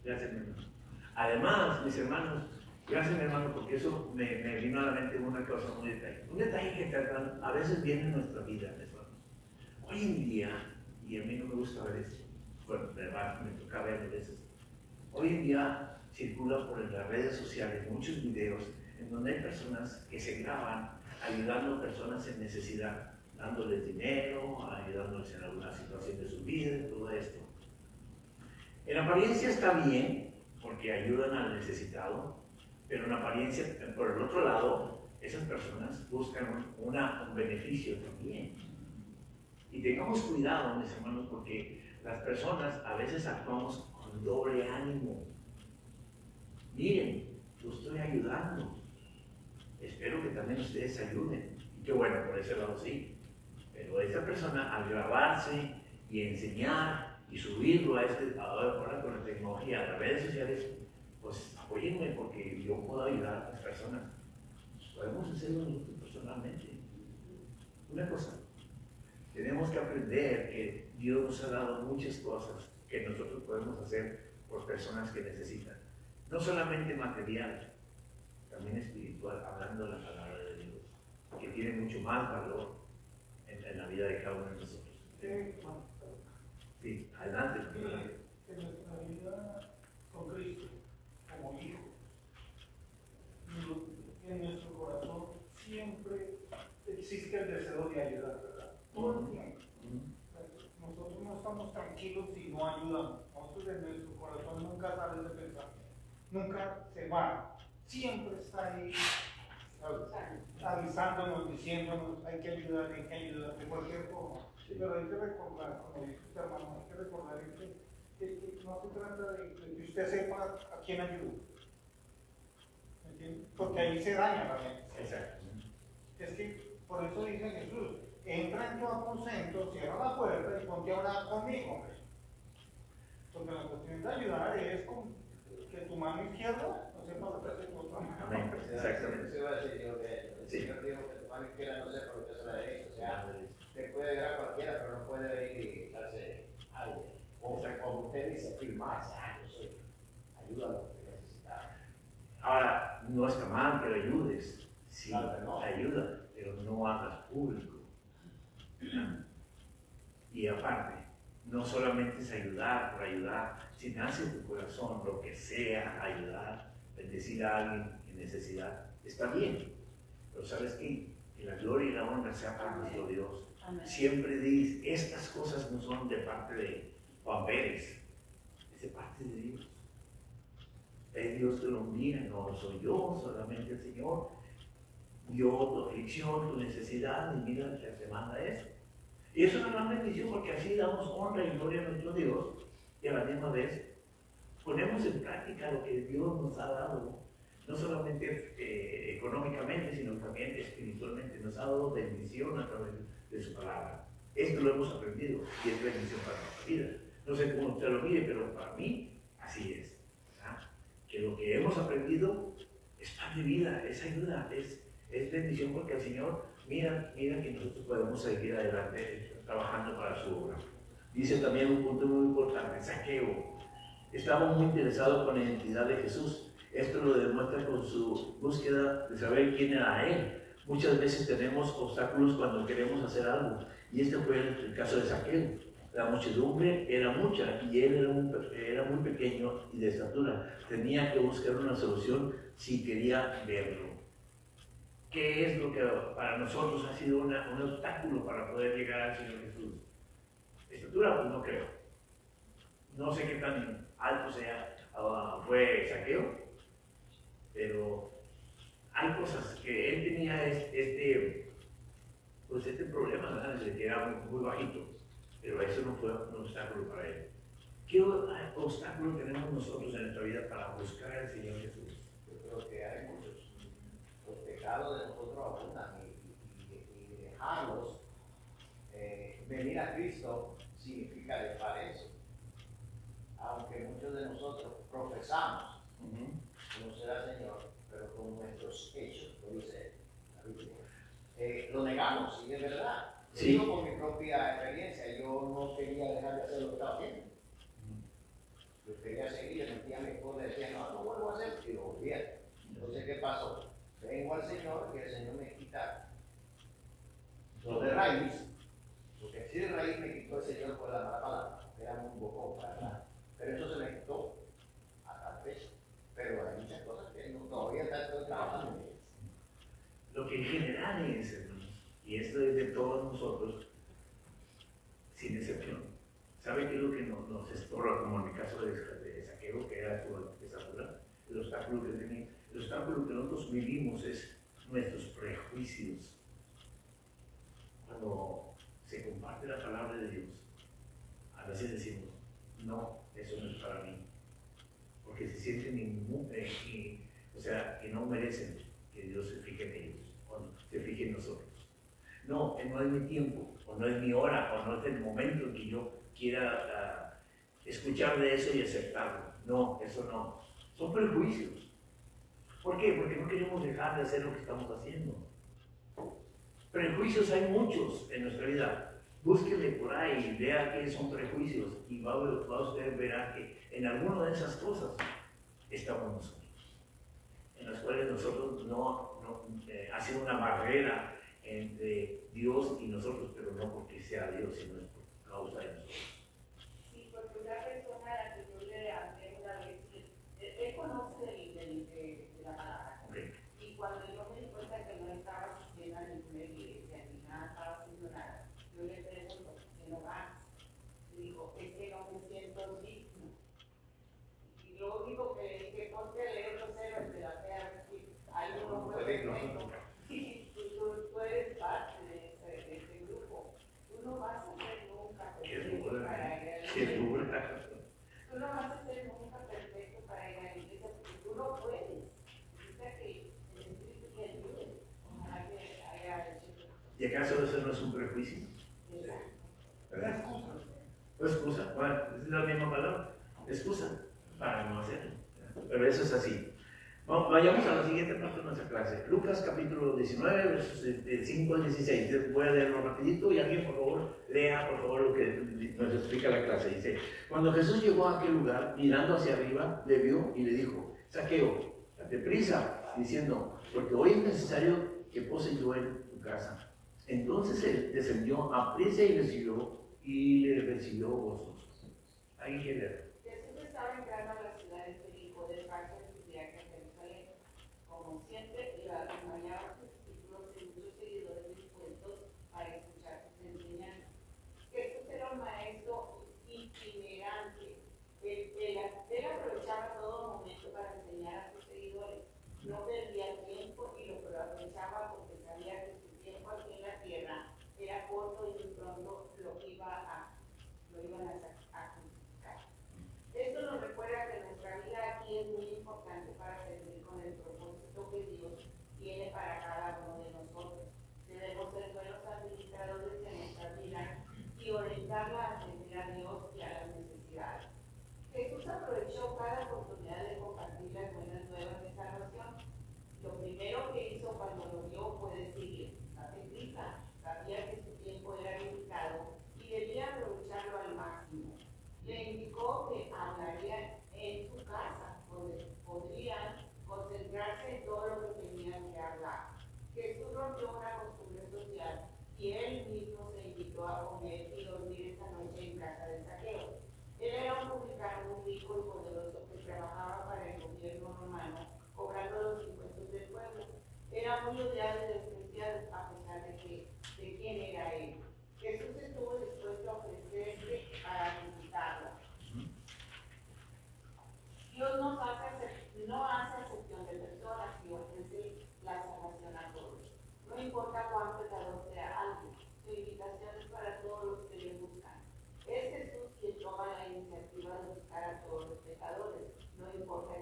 Gracias, mi hermano. Además, mis hermanos, gracias, mi hermano, porque eso me vino a la mente una cosa, un detalle que a veces viene en nuestra vida, hermanos. Hoy en día, y a mí no me gusta ver esto, bueno, me toca ver a veces, hoy en día circula por las redes sociales muchos videos en donde hay personas que se graban ayudando a personas en necesidad, dándoles dinero, ayudándoles ayudándoles en alguna situación de su vida, y todo esto. En apariencia está bien, porque ayudan al necesitado, pero en apariencia, por el otro lado, esas personas buscan un beneficio también. Y tengamos cuidado, mis hermanos, porque las personas a veces actuamos con doble ánimo. Miren, yo estoy ayudando. Espero que también ustedes ayuden. Y qué bueno, por ese lado sí. Pero esa persona, al grabarse y enseñar y subirlo ahora con la tecnología, a las redes sociales, pues apóyenme porque yo puedo ayudar a las personas. Podemos hacerlo nosotros personalmente. Una cosa, tenemos que aprender que Dios nos ha dado muchas cosas que nosotros podemos hacer por personas que necesitan. No solamente material, también espiritual, hablando de la palabra de Dios, que tiene mucho más valor en la vida de cada uno de nosotros. Sí, adelante. En nuestra vida con Cristo, como hijos, en nuestro corazón siempre existe el deseo de ayudar, ¿verdad? Todo el tiempo. Nosotros no estamos tranquilos si no ayudamos. Nosotros en nuestro corazón nunca sale de pensar, nunca se va. Siempre está ahí avisándonos, diciéndonos, hay que ayudar de cualquier forma. Sí. Pero hay que recordar, como dice usted, hermano, hay que recordar que no se trata de que usted sepa a quién ayuda. ¿Entiende? Porque ahí se daña la mente. Exacto. Es que por eso dice Jesús, entra en tu aposento, cierra la puerta y ponte a hablar conmigo, hombre. Porque la cuestión de ayudar es con que tu mano izquierda no sepa lo que hace tu otra mano. Exactamente. Se va a decir yo que el Señor dijo que tu mano izquierda no sepa lo que hace la derecha. O sea, te puede ver a cualquiera, pero no puede venir y darse algo. O sea, como usted dice, firmar, yo soy, ayuda a lo que necesitas. Ahora, no está mal que lo ayudes, sí, Claro, no. ayuda, pero no hagas público. Y aparte, no solamente es ayudar por ayudar, si nace en tu corazón lo que sea ayudar, bendecir a alguien en necesidad, está bien. Pero ¿sabes qué? Que la gloria y la honra sea para nuestro Dios. Amén. Siempre dices, estas cosas no son de parte de Juan Pérez, es de parte de Dios. Es Dios que lo mira, no soy yo, solamente el Señor. Vio tu aflicción, tu necesidad, y mira que te manda eso. Y es una gran bendición porque así damos honra y gloria a nuestro Dios y a la misma vez ponemos en práctica lo que Dios nos ha dado, no solamente económicamente, sino también espiritualmente. Nos ha dado bendición a través de su palabra. Esto lo hemos aprendido y es bendición para nuestra vida. No sé cómo usted lo mire, pero para mí así es. ¿Verdad? Que lo que hemos aprendido es pan de vida, es ayuda, es bendición porque el Señor mira que nosotros podemos seguir adelante trabajando para su obra. Dice también un punto muy importante, Zaqueo. Estaba muy interesado con la identidad de Jesús. Esto lo demuestra con su búsqueda de saber quién era Él. Muchas veces tenemos obstáculos cuando queremos hacer algo. Y este fue el caso de Zaqueo. La muchedumbre era mucha y él era muy pequeño y de estatura. Tenía que buscar una solución si quería verlo. ¿Qué es lo que para nosotros ha sido un obstáculo para poder llegar al Señor Jesús? Estatura, pues no creo. No sé qué tan alto fue Zaqueo, pero hay cosas que él tenía este problema, ¿verdad? De que era muy bajito, pero eso no fue un obstáculo para él. ¿Qué obstáculo tenemos nosotros en nuestra vida para buscar al Señor Jesús? Yo creo que hay muchos. Los pecados de nosotros abundan y dejarlos venir a Cristo significa dejar eso. Aunque muchos de nosotros profesamos conocer al Señor, pero con nuestros hechos, lo dice la Biblia, lo negamos, y es verdad. Sí. Yo por mi propia experiencia, yo no quería dejar de hacer lo que estaba haciendo. Yo quería seguir, le metía a mi esposa y decía, no vuelvo a hacer, y lo volvía. Entonces, ¿qué pasó? Vengo al Señor y el Señor me quita lo de raíz, porque si de raíz me quitó el Señor por la mala palabra, que era un bocón para hablar, pero eso se me quitó a tal vez. Pero hay muchas cosas que todavía están trabajando en ellas. Lo que en general es, hermanos, y esto es de todos nosotros, ¿Sabe qué es lo que nos estorba, como en el caso de Saqueo, que era su estatura? El obstáculo que tenía. El obstáculo que nosotros vivimos es nuestros prejuicios. Cuando se comparte la palabra de Dios, a veces decimos, no, eso no es para mí. Porque se sienten o sea, que no merecen que Dios se fije en ellos, o se fije en nosotros. No, no es mi tiempo, o no es mi hora, o no es el momento en que yo quiera escuchar de eso y aceptarlo. No, eso no. Son prejuicios. ¿Por qué? Porque no queremos dejar de hacer lo que estamos haciendo. Prejuicios hay muchos en nuestra vida. Búsquele por ahí, vea qué son prejuicios y va usted verá que en alguna de esas cosas estamos nosotros, en las cuales nosotros ha sido una barrera entre Dios y nosotros, pero no porque sea Dios, sino es por causa de nosotros. Sí, porque una persona a la que yo le hablé una vez, él conoce de la palabra. Okay. Y cuando yo me di cuenta que no estaba asistiendo a ninguna iglesia, ni nada, estaba haciendo nada, yo le pregunto, ¿por qué no vas? Y dijo, es que no me siento digno. Y lo único que le dije, ponte a leer los héroes de la fe, hay uno muy perfecto. Y tú eres parte de ese grupo. Tú no vas a ser nunca perfecto para ir a la iglesia. Tú no vas a ser nunca perfecto para ir a la iglesia porque tú no puedes. Necesita que el Espíritu te ayude. Ojalá que haya hecho. ¿Y acaso eso no es un prejuicio? ¿Verdad? ¿O excusa? Bueno, es la misma palabra. Excusa para no hacerlo. Pero eso es así. Bueno, vayamos a la siguiente parte de nuestra clase. Lucas capítulo 19, versos del 5 al 16. Voy a leerlo rapidito y alguien por favor lea por favor lo que nos explica la clase. Dice, cuando Jesús llegó a aquel lugar, mirando hacia arriba, le vio y le dijo, Saqueo, date prisa, diciendo, porque hoy es necesario que pose yo en tu casa. Entonces él descendió a prisa y le recibió gozoso. ¿Alguien quiere leer? Jesús estaba entrando a la ciudad de Jericó de parte de su viaje a Jerusalén. Como siempre, iba a acompañar a sus discípulos y muchos seguidores dispuestos para escuchar sus enseñanzas. Jesús era un maestro itinerante. Él aprovechaba todo momento para enseñar a sus seguidores. No perdía tiempo y lo aprovechaba porque sabía que su tiempo aquí en la tierra era corto y muy pronto lo iban a crucificar. Esto nos recuerda que nuestra vida aquí es muy importante para servir con el propósito que Dios tiene para cada uno de nosotros. Debemos ser buenos administradores de nuestra vida y orientarla a servir a Dios y a las necesidades. Jesús aprovechó cada oportunidad de compartir las buenas nuevas de salvación. Lo primero que hizo cuando lo vio fue decirle, date prisa, sabía que su tiempo era limitado y debía aprovecharlo al máximo. Le indicó que hablaría en su casa, donde podrían concentrarse en todo lo que tenían que hablar. Jesús rompió una costumbre social y él mismo se invitó a comer y dormir esa noche en casa de Saqueo. Él era un publicano muy rico y poderoso que trabajaba para el gobierno romano, cobrando los impuestos del pueblo. Era muy odiado y despreciado a pesar de quién era él. Jesús estuvo dispuesto a ofrecerse para visitarlo. Dios no hace acepción de personas y ofrece la salvación a todos. No importa cuán pecador sea alguien, su invitación es para todos los que le buscan. Es Jesús quien toma la iniciativa de buscar a todos los pecadores, no importa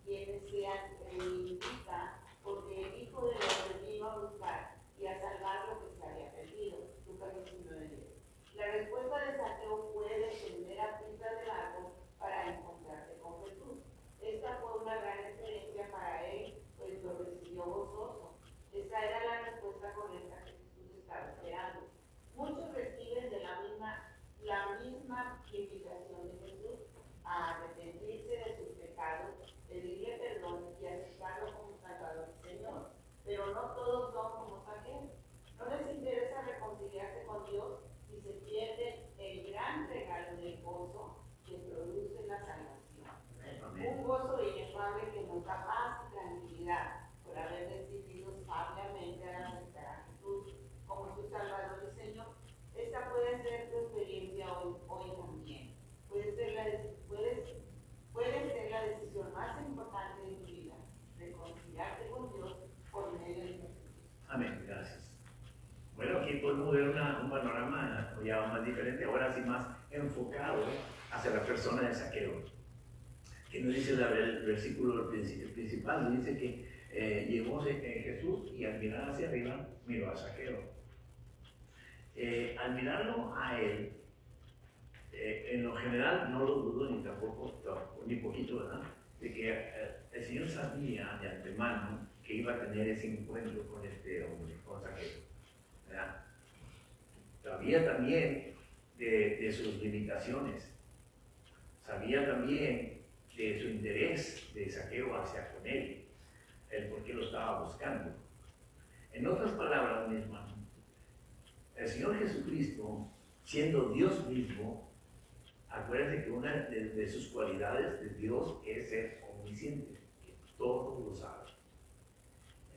quiénes sean, él invita, porque el Hijo del Hombre vino a buscar y a salvar lo que se había perdido. Lucas 19:10. La respuesta de Saqueo fue descender a prisa del árbol para encontrarse con Jesús. Esta fue una gran experiencia para él, pues lo recibió gozoso. Esa era la respuesta correcta que Jesús estaba esperando. Muchos reciben de la misma invitación de Jesús a arrepentirse de sus pecados, pedirle perdón y aceptarlo como Salvador y Señor. Pero no todos son como Saqueo. No les interesa reconciliarse con Dios y se pierden el gran regalo del gozo que produce la salvación. Un gozo inefable que nos da paz y tranquilidad por haber decidido sabiamente aceptar a Jesús como su Salvador y Señor. Esta puede ser tu experiencia hoy también. diferente, ahora sí más enfocado hacia la persona de Zaqueo. Que nos dice el versículo principal, dice que llegó Jesús y al mirar hacia arriba miró a Zaqueo. Al mirarlo a él, en lo general no lo dudo ni tampoco, ni poquito, ¿verdad? De que el Señor sabía de antemano que iba a tener ese encuentro con este hombre, con Zaqueo, ¿verdad? Sabía también de sus limitaciones, sabía también de su interés de Zaqueo hacia con él, el por qué lo estaba buscando. En otras palabras, mi hermano, el Señor Jesucristo, siendo Dios mismo, acuérdense que una de sus cualidades de Dios es ser omnisciente, que todo lo sabe.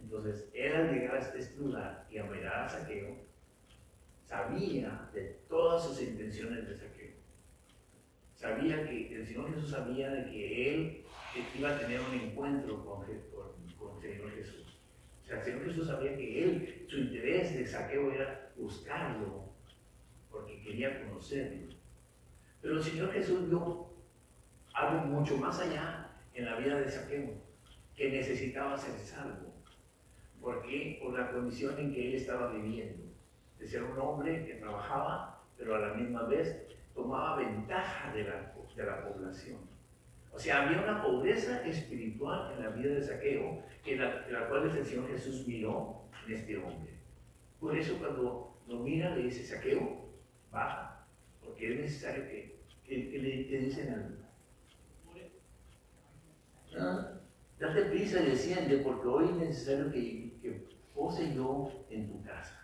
Entonces, él al llegar a este lugar y a mirar a Zaqueo, sabía de todas sus intenciones de Zaqueo. Sabía que el Señor Jesús sabía de que él iba a tener un encuentro con el Señor Jesús. O sea, el Señor Jesús sabía que él, su interés de Zaqueo era buscarlo, porque quería conocerlo. Pero el Señor Jesús vio algo mucho más allá en la vida de Zaqueo, que necesitaba ser salvo. ¿Por qué? Por la condición en que él estaba viviendo. De ser un hombre que trabajaba, pero a la misma vez tomaba ventaja de la población. O sea, había una pobreza espiritual en la vida de Zaqueo, la cual el Señor Jesús miró en este hombre. Por eso cuando lo mira le dice, Zaqueo, baja, porque es necesario que le dicen algo. Date prisa y desciende, porque hoy es necesario que pose yo en tu casa.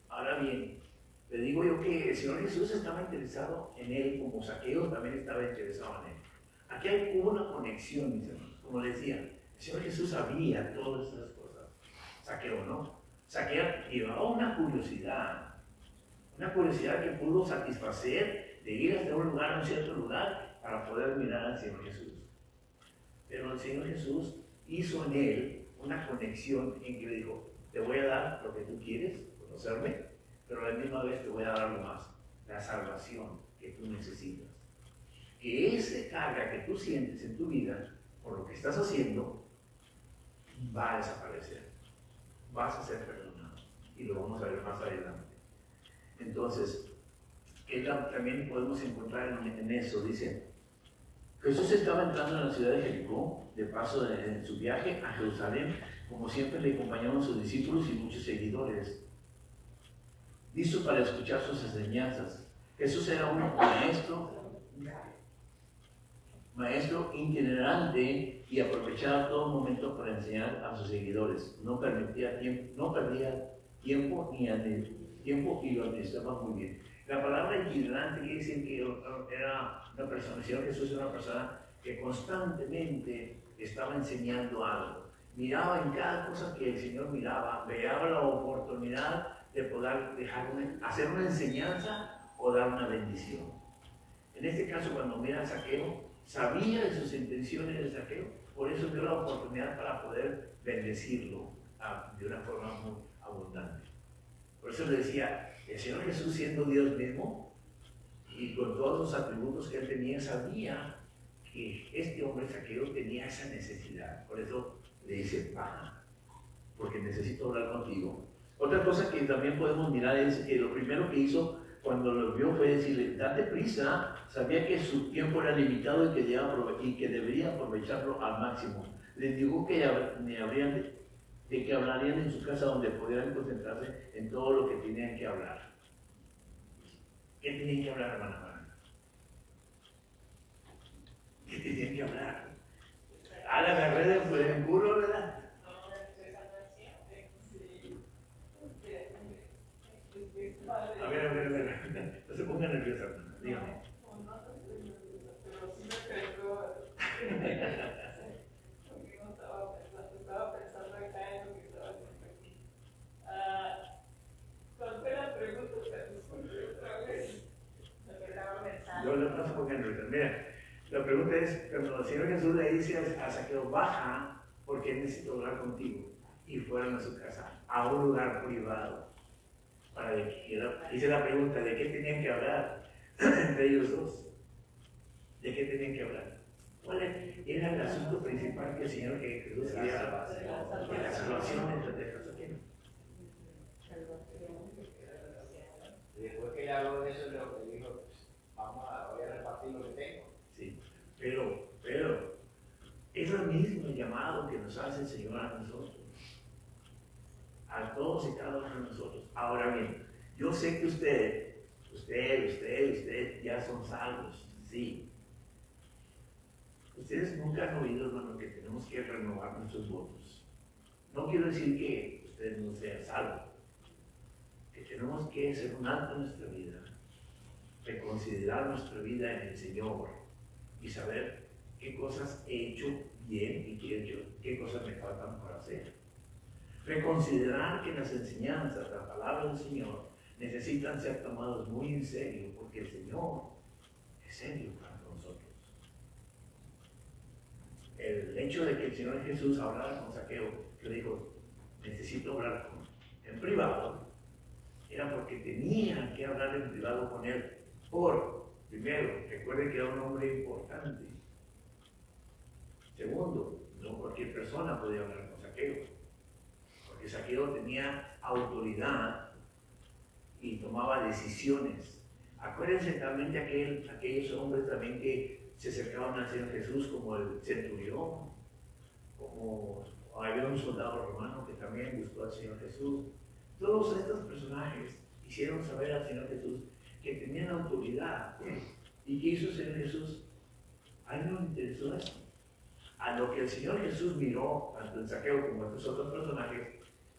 Ahora bien, le digo yo que el Señor Jesús estaba interesado en él, como Zaqueo también estaba interesado en él. Aquí hubo una conexión, mis hermanos. Como les decía, el Señor Jesús sabía todas esas cosas. Zaqueo, ¿no? Zaqueo llevaba una curiosidad que pudo satisfacer de ir hasta un lugar, a un cierto lugar, para poder mirar al Señor Jesús. Pero el Señor Jesús hizo en él una conexión en que le dijo, te voy a dar lo que tú quieres, conocerme, pero a la misma vez te voy a dar algo más, la salvación que tú necesitas. Que esa carga que tú sientes en tu vida, por lo que estás haciendo, va a desaparecer. Vas a ser perdonado. Y lo vamos a ver más adelante. Entonces, también podemos encontrar en eso, dice, Jesús estaba entrando en la ciudad de Jericó, de paso en su viaje a Jerusalén, como siempre le acompañaban sus discípulos y muchos seguidores, listo para escuchar sus enseñanzas. Jesús era un maestro itinerante y aprovechaba todo momento para enseñar a sus seguidores. No perdía tiempo y lo administraba muy bien. La palabra itinerante quiere decir que era una persona, el Señor Jesús era una persona que constantemente estaba enseñando algo. Miraba en cada cosa que el Señor miraba, veía la oportunidad de poder hacer una enseñanza o dar una bendición. En este caso, cuando mira a Zaqueo, sabía de sus intenciones de Zaqueo, por eso dio la oportunidad para poder bendecirlo de una forma muy abundante. Por eso le decía, el Señor Jesús, siendo Dios mismo y con todos los atributos que él tenía, sabía que este hombre Zaqueo tenía esa necesidad. Por eso le dice, baja, porque necesito hablar contigo. Otra cosa que también podemos mirar es que lo primero que hizo cuando lo vio fue decirle, date prisa. Sabía que su tiempo era limitado y que debería aprovecharlo al máximo. Les digo que hablarían en su casa donde pudieran concentrarse en todo lo que tenían que hablar. ¿Qué tenían que hablar, hermana Juana? ¿Qué tenían que hablar? La agarré de culo, ¿verdad? A ver, no se ponga nerviosa, hermana, dígame. Pero sí me pegó. Porque no estaba pensando acá en lo que estaba haciendo aquí. ¿Cuál fue la pregunta? Disculpe otra vez. Lo que estaba pensando. No se ponga nerviosa. Mira, la pregunta es, cuando el Señor Jesús le dice a Zaqueo, baja, porque él necesita hablar contigo. Y fueron a su casa, a un lugar privado. Hice la pregunta, ¿de qué tenían que hablar entre ellos dos? ¿De qué tenían que hablar? ¿Cuál era el asunto principal que el Señor Jesús quería hablar? De la salvación de los ajenos. Después que ella habló de eso, le dijo, voy a repartir lo que tengo. Sí, pero es lo mismo el llamado que nos hace el Señor a nosotros, a todos y cada uno de nosotros. Ahora bien, yo sé que usted ya son salvos, sí. Ustedes nunca han oído, hermano, que tenemos que renovar nuestros votos. No quiero decir que ustedes no sean salvos, que tenemos que hacer un alto en nuestra vida, reconsiderar nuestra vida en el Señor y saber qué cosas he hecho bien y qué cosas me faltan por hacer. Reconsiderar que las enseñanzas, la palabra del Señor, necesitan ser tomados muy en serio, porque el Señor es serio para nosotros. El hecho de que el Señor Jesús hablara con Zaqueo, que le dijo, necesito hablar en privado, era porque tenía que hablar en privado con él. Primero, recuerde que era un hombre importante. Segundo, no cualquier persona podía hablar con Zaqueo, porque Zaqueo tenía autoridad y tomaba decisiones. Acuérdense también de aquellos hombres también que se acercaban al Señor Jesús, como el centurión, como había un soldado romano que también buscó al Señor Jesús. Todos estos personajes hicieron saber al Señor Jesús que tenían autoridad. ¿Y qué hizo el Señor Jesús? A él no le interesó eso. A lo que el Señor Jesús miró, tanto en Zaqueo como en estos otros personajes,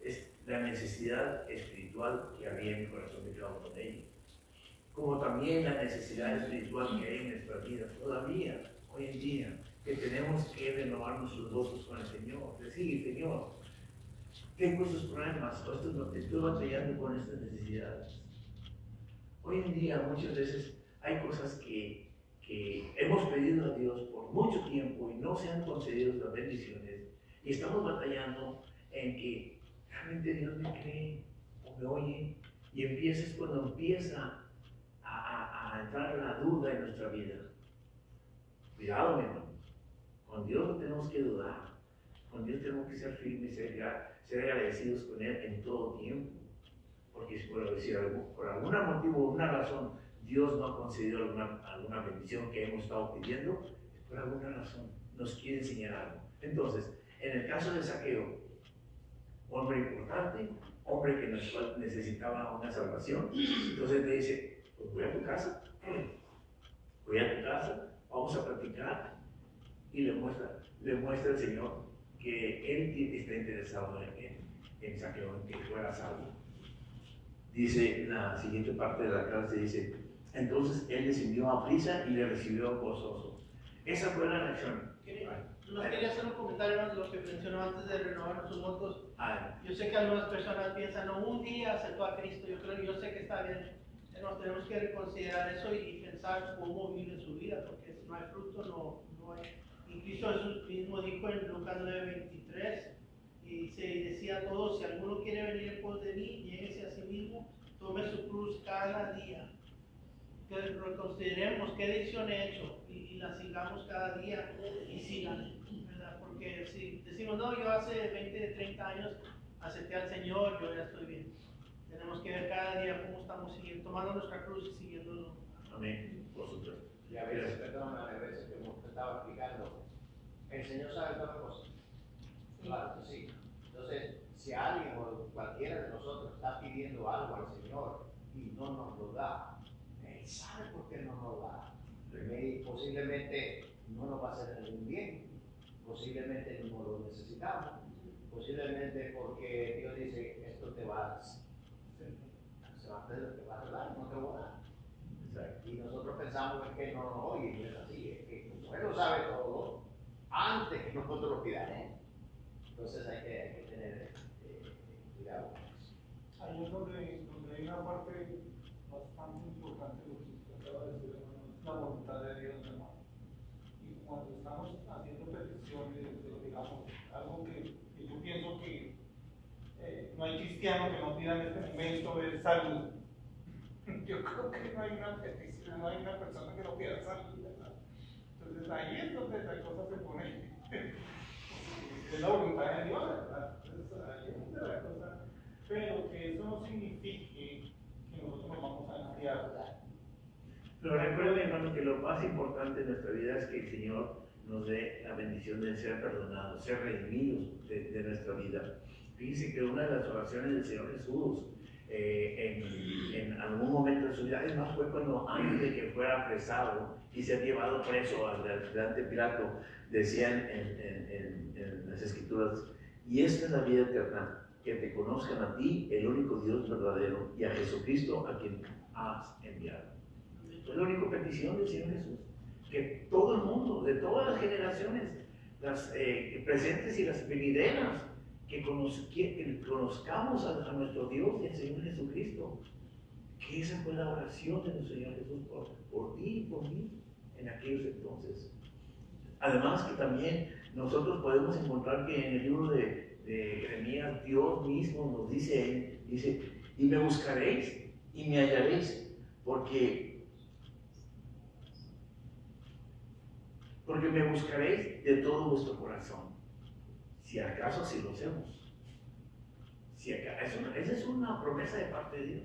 es la necesidad espiritual que había en el corazón de cada uno de ellos. Como también la necesidad espiritual que hay en nuestras vidas todavía, hoy en día, que tenemos que renovar nuestros votos con el Señor. Decir, Señor, tengo estos problemas, estoy batallando con estas necesidades. Hoy en día muchas veces hay cosas que hemos pedido a Dios por mucho tiempo y no se han concedido las bendiciones y estamos batallando en que realmente Dios me cree o me oye, y cuando empieza a entrar la duda en nuestra vida. Cuidado, mi hermano, con Dios no tenemos que dudar, con Dios tenemos que ser firmes, ser agradecidos con Él en todo tiempo. Porque si por algún motivo o una razón Dios no ha concedido alguna bendición que hemos estado pidiendo, es por alguna razón, nos quiere enseñar algo. Entonces, en el caso de Zaqueo, hombre importante, hombre que necesitaba una salvación, entonces le dice, pues voy a tu casa, vamos a platicar, y le muestra al Señor que Él está interesado en Zaqueo, en que fuera salvo. Dice la siguiente parte de la clase, dice, entonces él descendió a prisa y le recibió gozoso. Esa fue la reacción. Quería hacer un comentario de lo que mencionó antes de renovar nuestros votos. Yo sé que algunas personas piensan, no, un día aceptó a Cristo, yo sé que está bien. Nos tenemos que reconsiderar eso y pensar cómo vive su vida, porque si no hay fruto, no hay. Incluso Jesús mismo dijo en Lucas 9:23, y decía a todos, si alguno quiere venir en pos de mí, lléguese a sí mismo, tome su cruz cada día. Que reconsideremos qué decisión he hecho y la sigamos cada día y sigan, ¿verdad? Porque si decimos, no, yo hace 20, 30 años acepté al Señor, yo ya estoy bien. Tenemos que ver cada día cómo estamos siguiendo, tomando nuestra cruz y siguiéndolo. Amén. Vosotros. Y a veces, perdón, a veces que usted estaba explicando, el Señor sabe todas las cosas. Claro que sí. Entonces, si alguien o cualquiera de nosotros está pidiendo algo al Señor y no nos lo da, Él sabe por qué no nos lo da. Y posiblemente no nos va a hacer ningún bien, posiblemente no lo necesitamos, posiblemente porque Dios dice, esto te va a dar, no te lo va a dar. Exacto. Y nosotros pensamos que no nos oye, y no es así, es que como Él lo sabe todo, antes que nosotros lo pidamos. Entonces hay que tener cuidado con eso. Ahí es donde hay una parte bastante importante de lo que usted acaba de decir, hermano, es la voluntad de Dios, hermano. Y cuando estamos haciendo peticiones, digamos, algo que yo pienso que no hay cristiano que no pida en este momento de salud. Yo creo que no hay una petición, no hay una persona que no pida salud, ¿verdad? Entonces ahí es donde la cosa se pone, es la voluntad de Dios, ¿verdad? Entonces ahí es donde la cosa, pero que eso no signifique que nosotros nos vamos a enfriar, ¿verdad? Pero recuerden, hermano, que lo más importante en nuestra vida es que el Señor nos dé la bendición de ser perdonados, ser redimidos de nuestra vida. Fíjense que una de las oraciones del Señor Jesús en algún momento de su vida, es más, fue cuando antes de que fuera apresado y ser llevado preso delante de Pilato, decían en las Escrituras: y esta es la vida eterna, que te conozcan a ti, el único Dios verdadero, y a Jesucristo a quien has enviado. Es la única petición del Señor Jesús, que todo el mundo, de todas las generaciones, las presentes y las venideras, que conozcamos a nuestro Dios y al Señor Jesucristo. Que esa fue la oración de nuestro Señor Jesús por ti y por mí en aquellos entonces. Además que también nosotros podemos encontrar que en el libro de Jeremías, Dios mismo nos dice, y me buscaréis y me hallaréis, porque me buscaréis de todo vuestro corazón, si acaso así lo hacemos. Esa es una promesa de parte de Dios.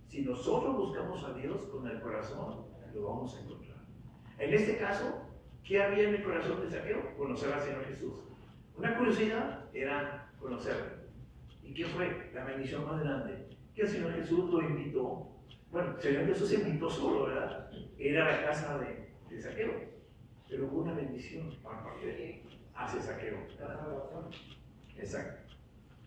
Si nosotros buscamos a Dios con el corazón, lo vamos a encontrar. En este caso, ¿qué había en el corazón de Zaqueo? Conocer al Señor Jesús. Una curiosidad era conocerlo. ¿Y qué fue? La bendición más grande. Que el Señor Jesús lo invitó. Bueno, el Señor Jesús se invitó solo, ¿verdad? Era la casa de Zaqueo. Pero hubo una bendición para parte de hacia Zaqueo. Exacto.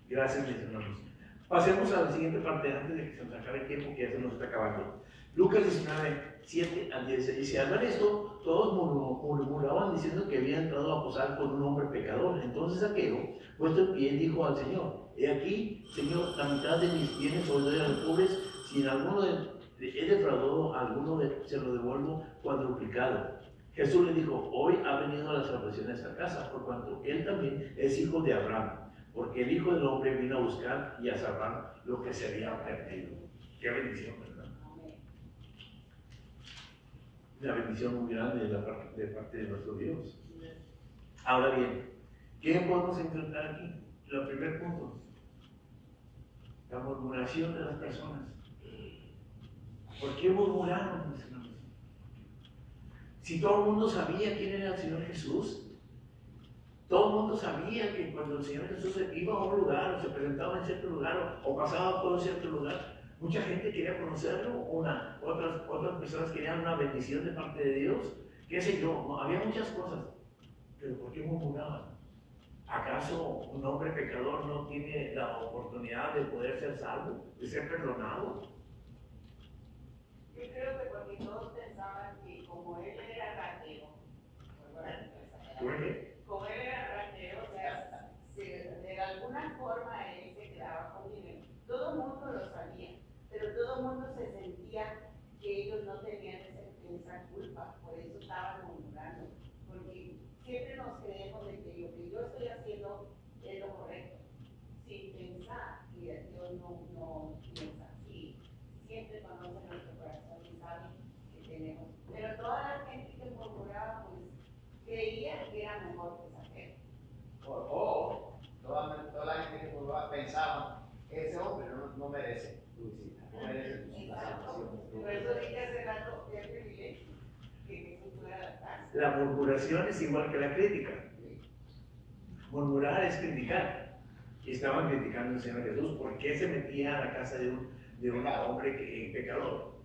Gracias, mis hermanos. Pasemos a la siguiente parte antes de que se nos acabe el tiempo, que ya se nos está acabando. Lucas 19, 7 al 10. Dice: al ver esto, todos murmuraban diciendo que había entrado a posar con un hombre pecador. Entonces Zaqueo, puesto en pie, dijo al Señor: he aquí, Señor, la mitad de mis bienes os doy a los pobres, si en alguno he defraudado a alguno, se lo devuelvo cuadruplicado. Jesús le dijo: hoy ha venido la salvación a esta casa, por cuanto él también es hijo de Abraham, porque el Hijo del Hombre vino a buscar y a salvar lo que se había perdido. Qué bendición, ¿verdad? Una bendición muy grande de parte de nuestro Dios. Ahora bien, ¿qué podemos encontrar aquí? El primer punto: la murmuración de las personas. ¿Por qué murmuraron, mis hermanos? Si todo el mundo sabía quién era el Señor Jesús, todo el mundo sabía que cuando el Señor Jesús iba a un lugar, o se presentaba en cierto lugar, o pasaba por un cierto lugar, mucha gente quería conocerlo, otras personas querían una bendición de parte de Dios, qué sé yo, había muchas cosas. Pero ¿por qué murmuraban? ¿Acaso un hombre pecador no tiene la oportunidad de poder ser salvo, de ser perdonado? Yo creo que porque todos pensaban que como él era ratero, como él era ratero, o sea, de alguna forma él se quedaba con dinero. Todo el mundo lo sabía, pero todo el mundo se sentía que ellos no tenían esa culpa, por eso estaban murmurando, porque siempre nos creemos de que lo que yo estoy haciendo es lo correcto, sin pensar que Dios no piensa así. Siempre conoce nuestro corazón y sabe que tenemos. Pero toda la gente que murmuraba, pues, creía que era mejor que Zaqueo. Toda la gente que murmuraba pensaba: ese hombre no merece tu visita, no merece tu salvación. Por eso dije hace rato, qué privilegio que Jesús fuera a la casa. La murmuración es igual que la crítica. Murmurar es criticar. Y estaban criticando al Señor Jesús. ¿Por qué se metía a la casa de un hombre pecador?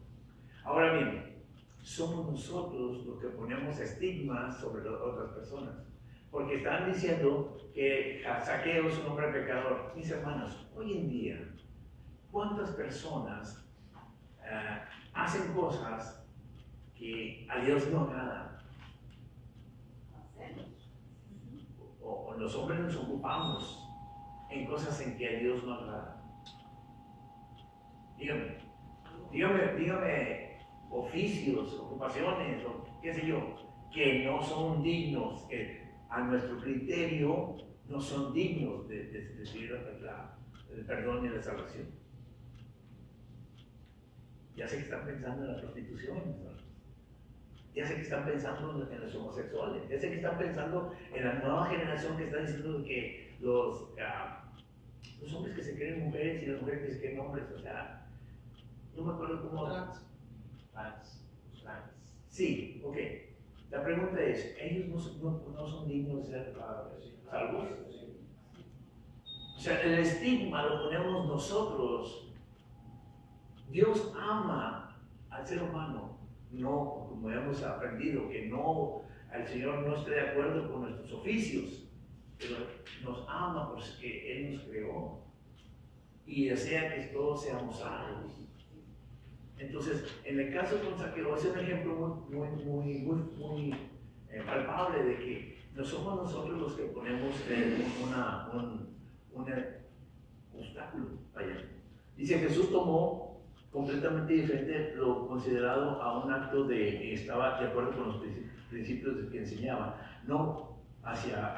Ahora bien, somos nosotros los que ponemos estigmas sobre otras personas. Porque están diciendo que Zaqueo es un hombre pecador. Mis hermanos, hoy en día, ¿cuántas personas hacen cosas que a Dios no agradan? O los hombres nos ocupamos en cosas en que a Dios no agrada. Dígame oficios, ocupaciones, o qué sé yo, que no son dignos, que a nuestro criterio no son dignos de seguir la verdad. el perdón y la salvación. Ya sé que están pensando en la prostitución, ya sé que están pensando en los homosexuales, ya sé que están pensando en la nueva generación que está diciendo que los hombres que se creen mujeres y las mujeres que se creen hombres, o sea, no me acuerdo cómo... Trans. Sí, ok. La pregunta es, ¿ellos no son dignos de ser salvos? O sea, el estigma lo ponemos nosotros. Dios ama al ser humano, no como hemos aprendido, que no, el Señor no esté de acuerdo con nuestros oficios, pero nos ama porque Él nos creó y desea que todos seamos salvos. Entonces, en el caso con Zaqueo, es un ejemplo muy palpable de que no somos nosotros los que ponemos un obstáculo. Vaya. Dice, Jesús tomó completamente diferente lo considerado a un acto estaba de acuerdo con los principios que enseñaba, no hacía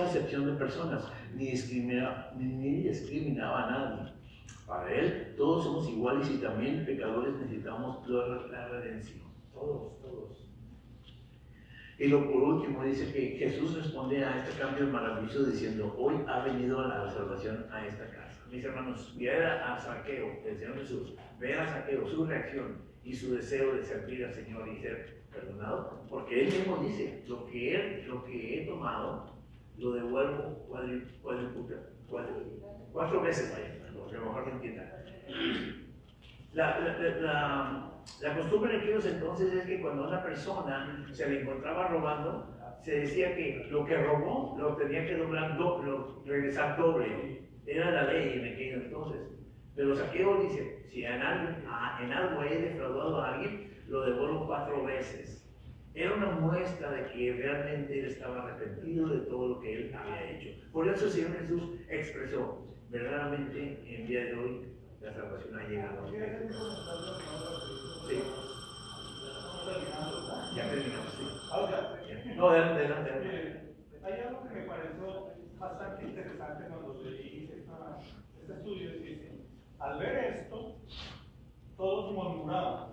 acepción de personas, ni discriminaba a nadie. Para Él, todos somos iguales y también pecadores necesitamos la redención. Todos. Y por último dice que Jesús responde a este cambio maravilloso diciendo, hoy ha venido la salvación a esta casa. Mis hermanos, vean a Zaqueo, el Señor Jesús, vean a Zaqueo, su reacción y su deseo de servir al Señor y ser perdonado, porque Él mismo dice, lo que he tomado, lo devuelvo 4 veces, vaya, lo que mejor se entienda. La costumbre de aquellos entonces es que cuando una persona se le encontraba robando, se decía que lo que robó lo tenía que regresar doble. Era la ley en aquel entonces. Pero Zaqueo dice, si en algo he defraudado a alguien, lo devuelvo 4 veces. Era una muestra de que realmente él estaba arrepentido de todo lo que él había hecho. Por eso el Señor Jesús expresó, verdaderamente en el día de hoy la salvación ha llegado. Sí. Ya terminamos, sí. No, adelante. Hay algo que me pareció bastante interesante cuando leí este estudio. Dice, al ver esto, todos murmuraban.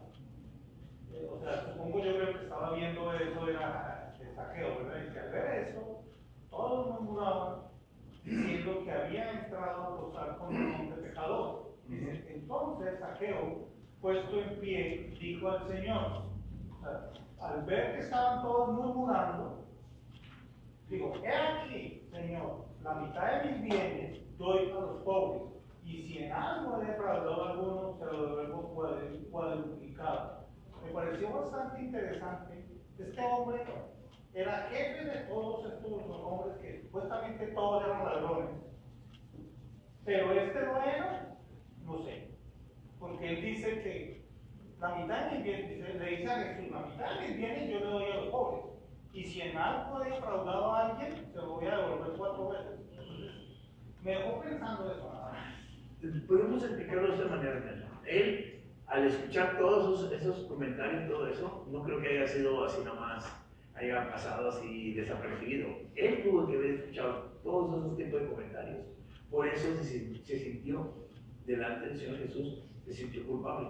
O sea, supongo yo creo que estaba viendo eso, era el Zaqueo, ¿verdad? Y que al ver eso, todos murmuraban diciendo que había entrado a gozar con un hombre pecador. Dice, entonces Zaqueo, puesto en pie, dijo al Señor, o sea, al ver que estaban todos murmurando, digo, he aquí, Señor, la mitad de mis bienes doy a los pobres, y si en algo he defraudado a alguno, se lo devuelvo cuadruplicado. Me pareció bastante interesante. Este hombre era jefe de todos estos hombres que supuestamente todos eran ladrones, pero este no era, no sé, porque él dice que la mitad de mis bienes, le dice a Jesús, la mitad de mis bienes yo le doy a los pobres, y si en algo he defraudado a alguien, se lo voy a devolver 4 veces. Entonces, me dejó pensando eso. Podemos explicarlo de esta manera. Él, al escuchar todos esos comentarios y todo eso, no creo que haya sido así nomás, haya pasado así desapercibido. Él tuvo que haber escuchado todos esos tipos de comentarios. Por eso se sintió delante del Señor Jesús, se sintió culpable.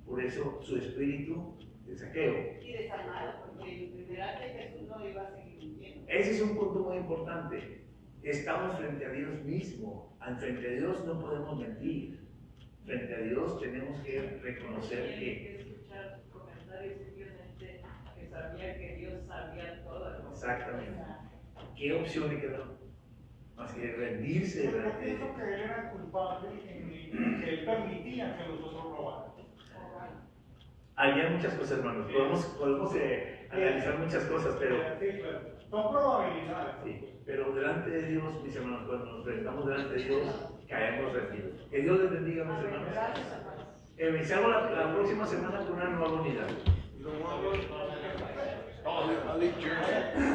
Por eso su espíritu de Zaqueo. Y desalmado, porque delante de Jesús no iba a seguir mintiendo. Ese es un punto muy importante. Estamos frente a Dios mismo. Frente a Dios no podemos mentir. Frente a Dios tenemos que reconocer que escuchar comentarios simplemente que sabía que Dios sabía todo. exactamente. ¿Qué opción le quedó? Más que rendirse Pero yo delante de pienso Dios. que él era culpable en que él permitía que los otros robaran. Había muchas cosas, hermanos. Podemos analizar muchas cosas, pero Sí, claro. Son probabilidades. sí, pero delante de Dios, mis hermanos, cuando nos presentamos delante de Dios, caemos rendidos. Que Dios les bendiga, mis hermanos. Gracias, hermanos. Iniciamos la próxima semana con una nueva unidad. I'll leave Jersey.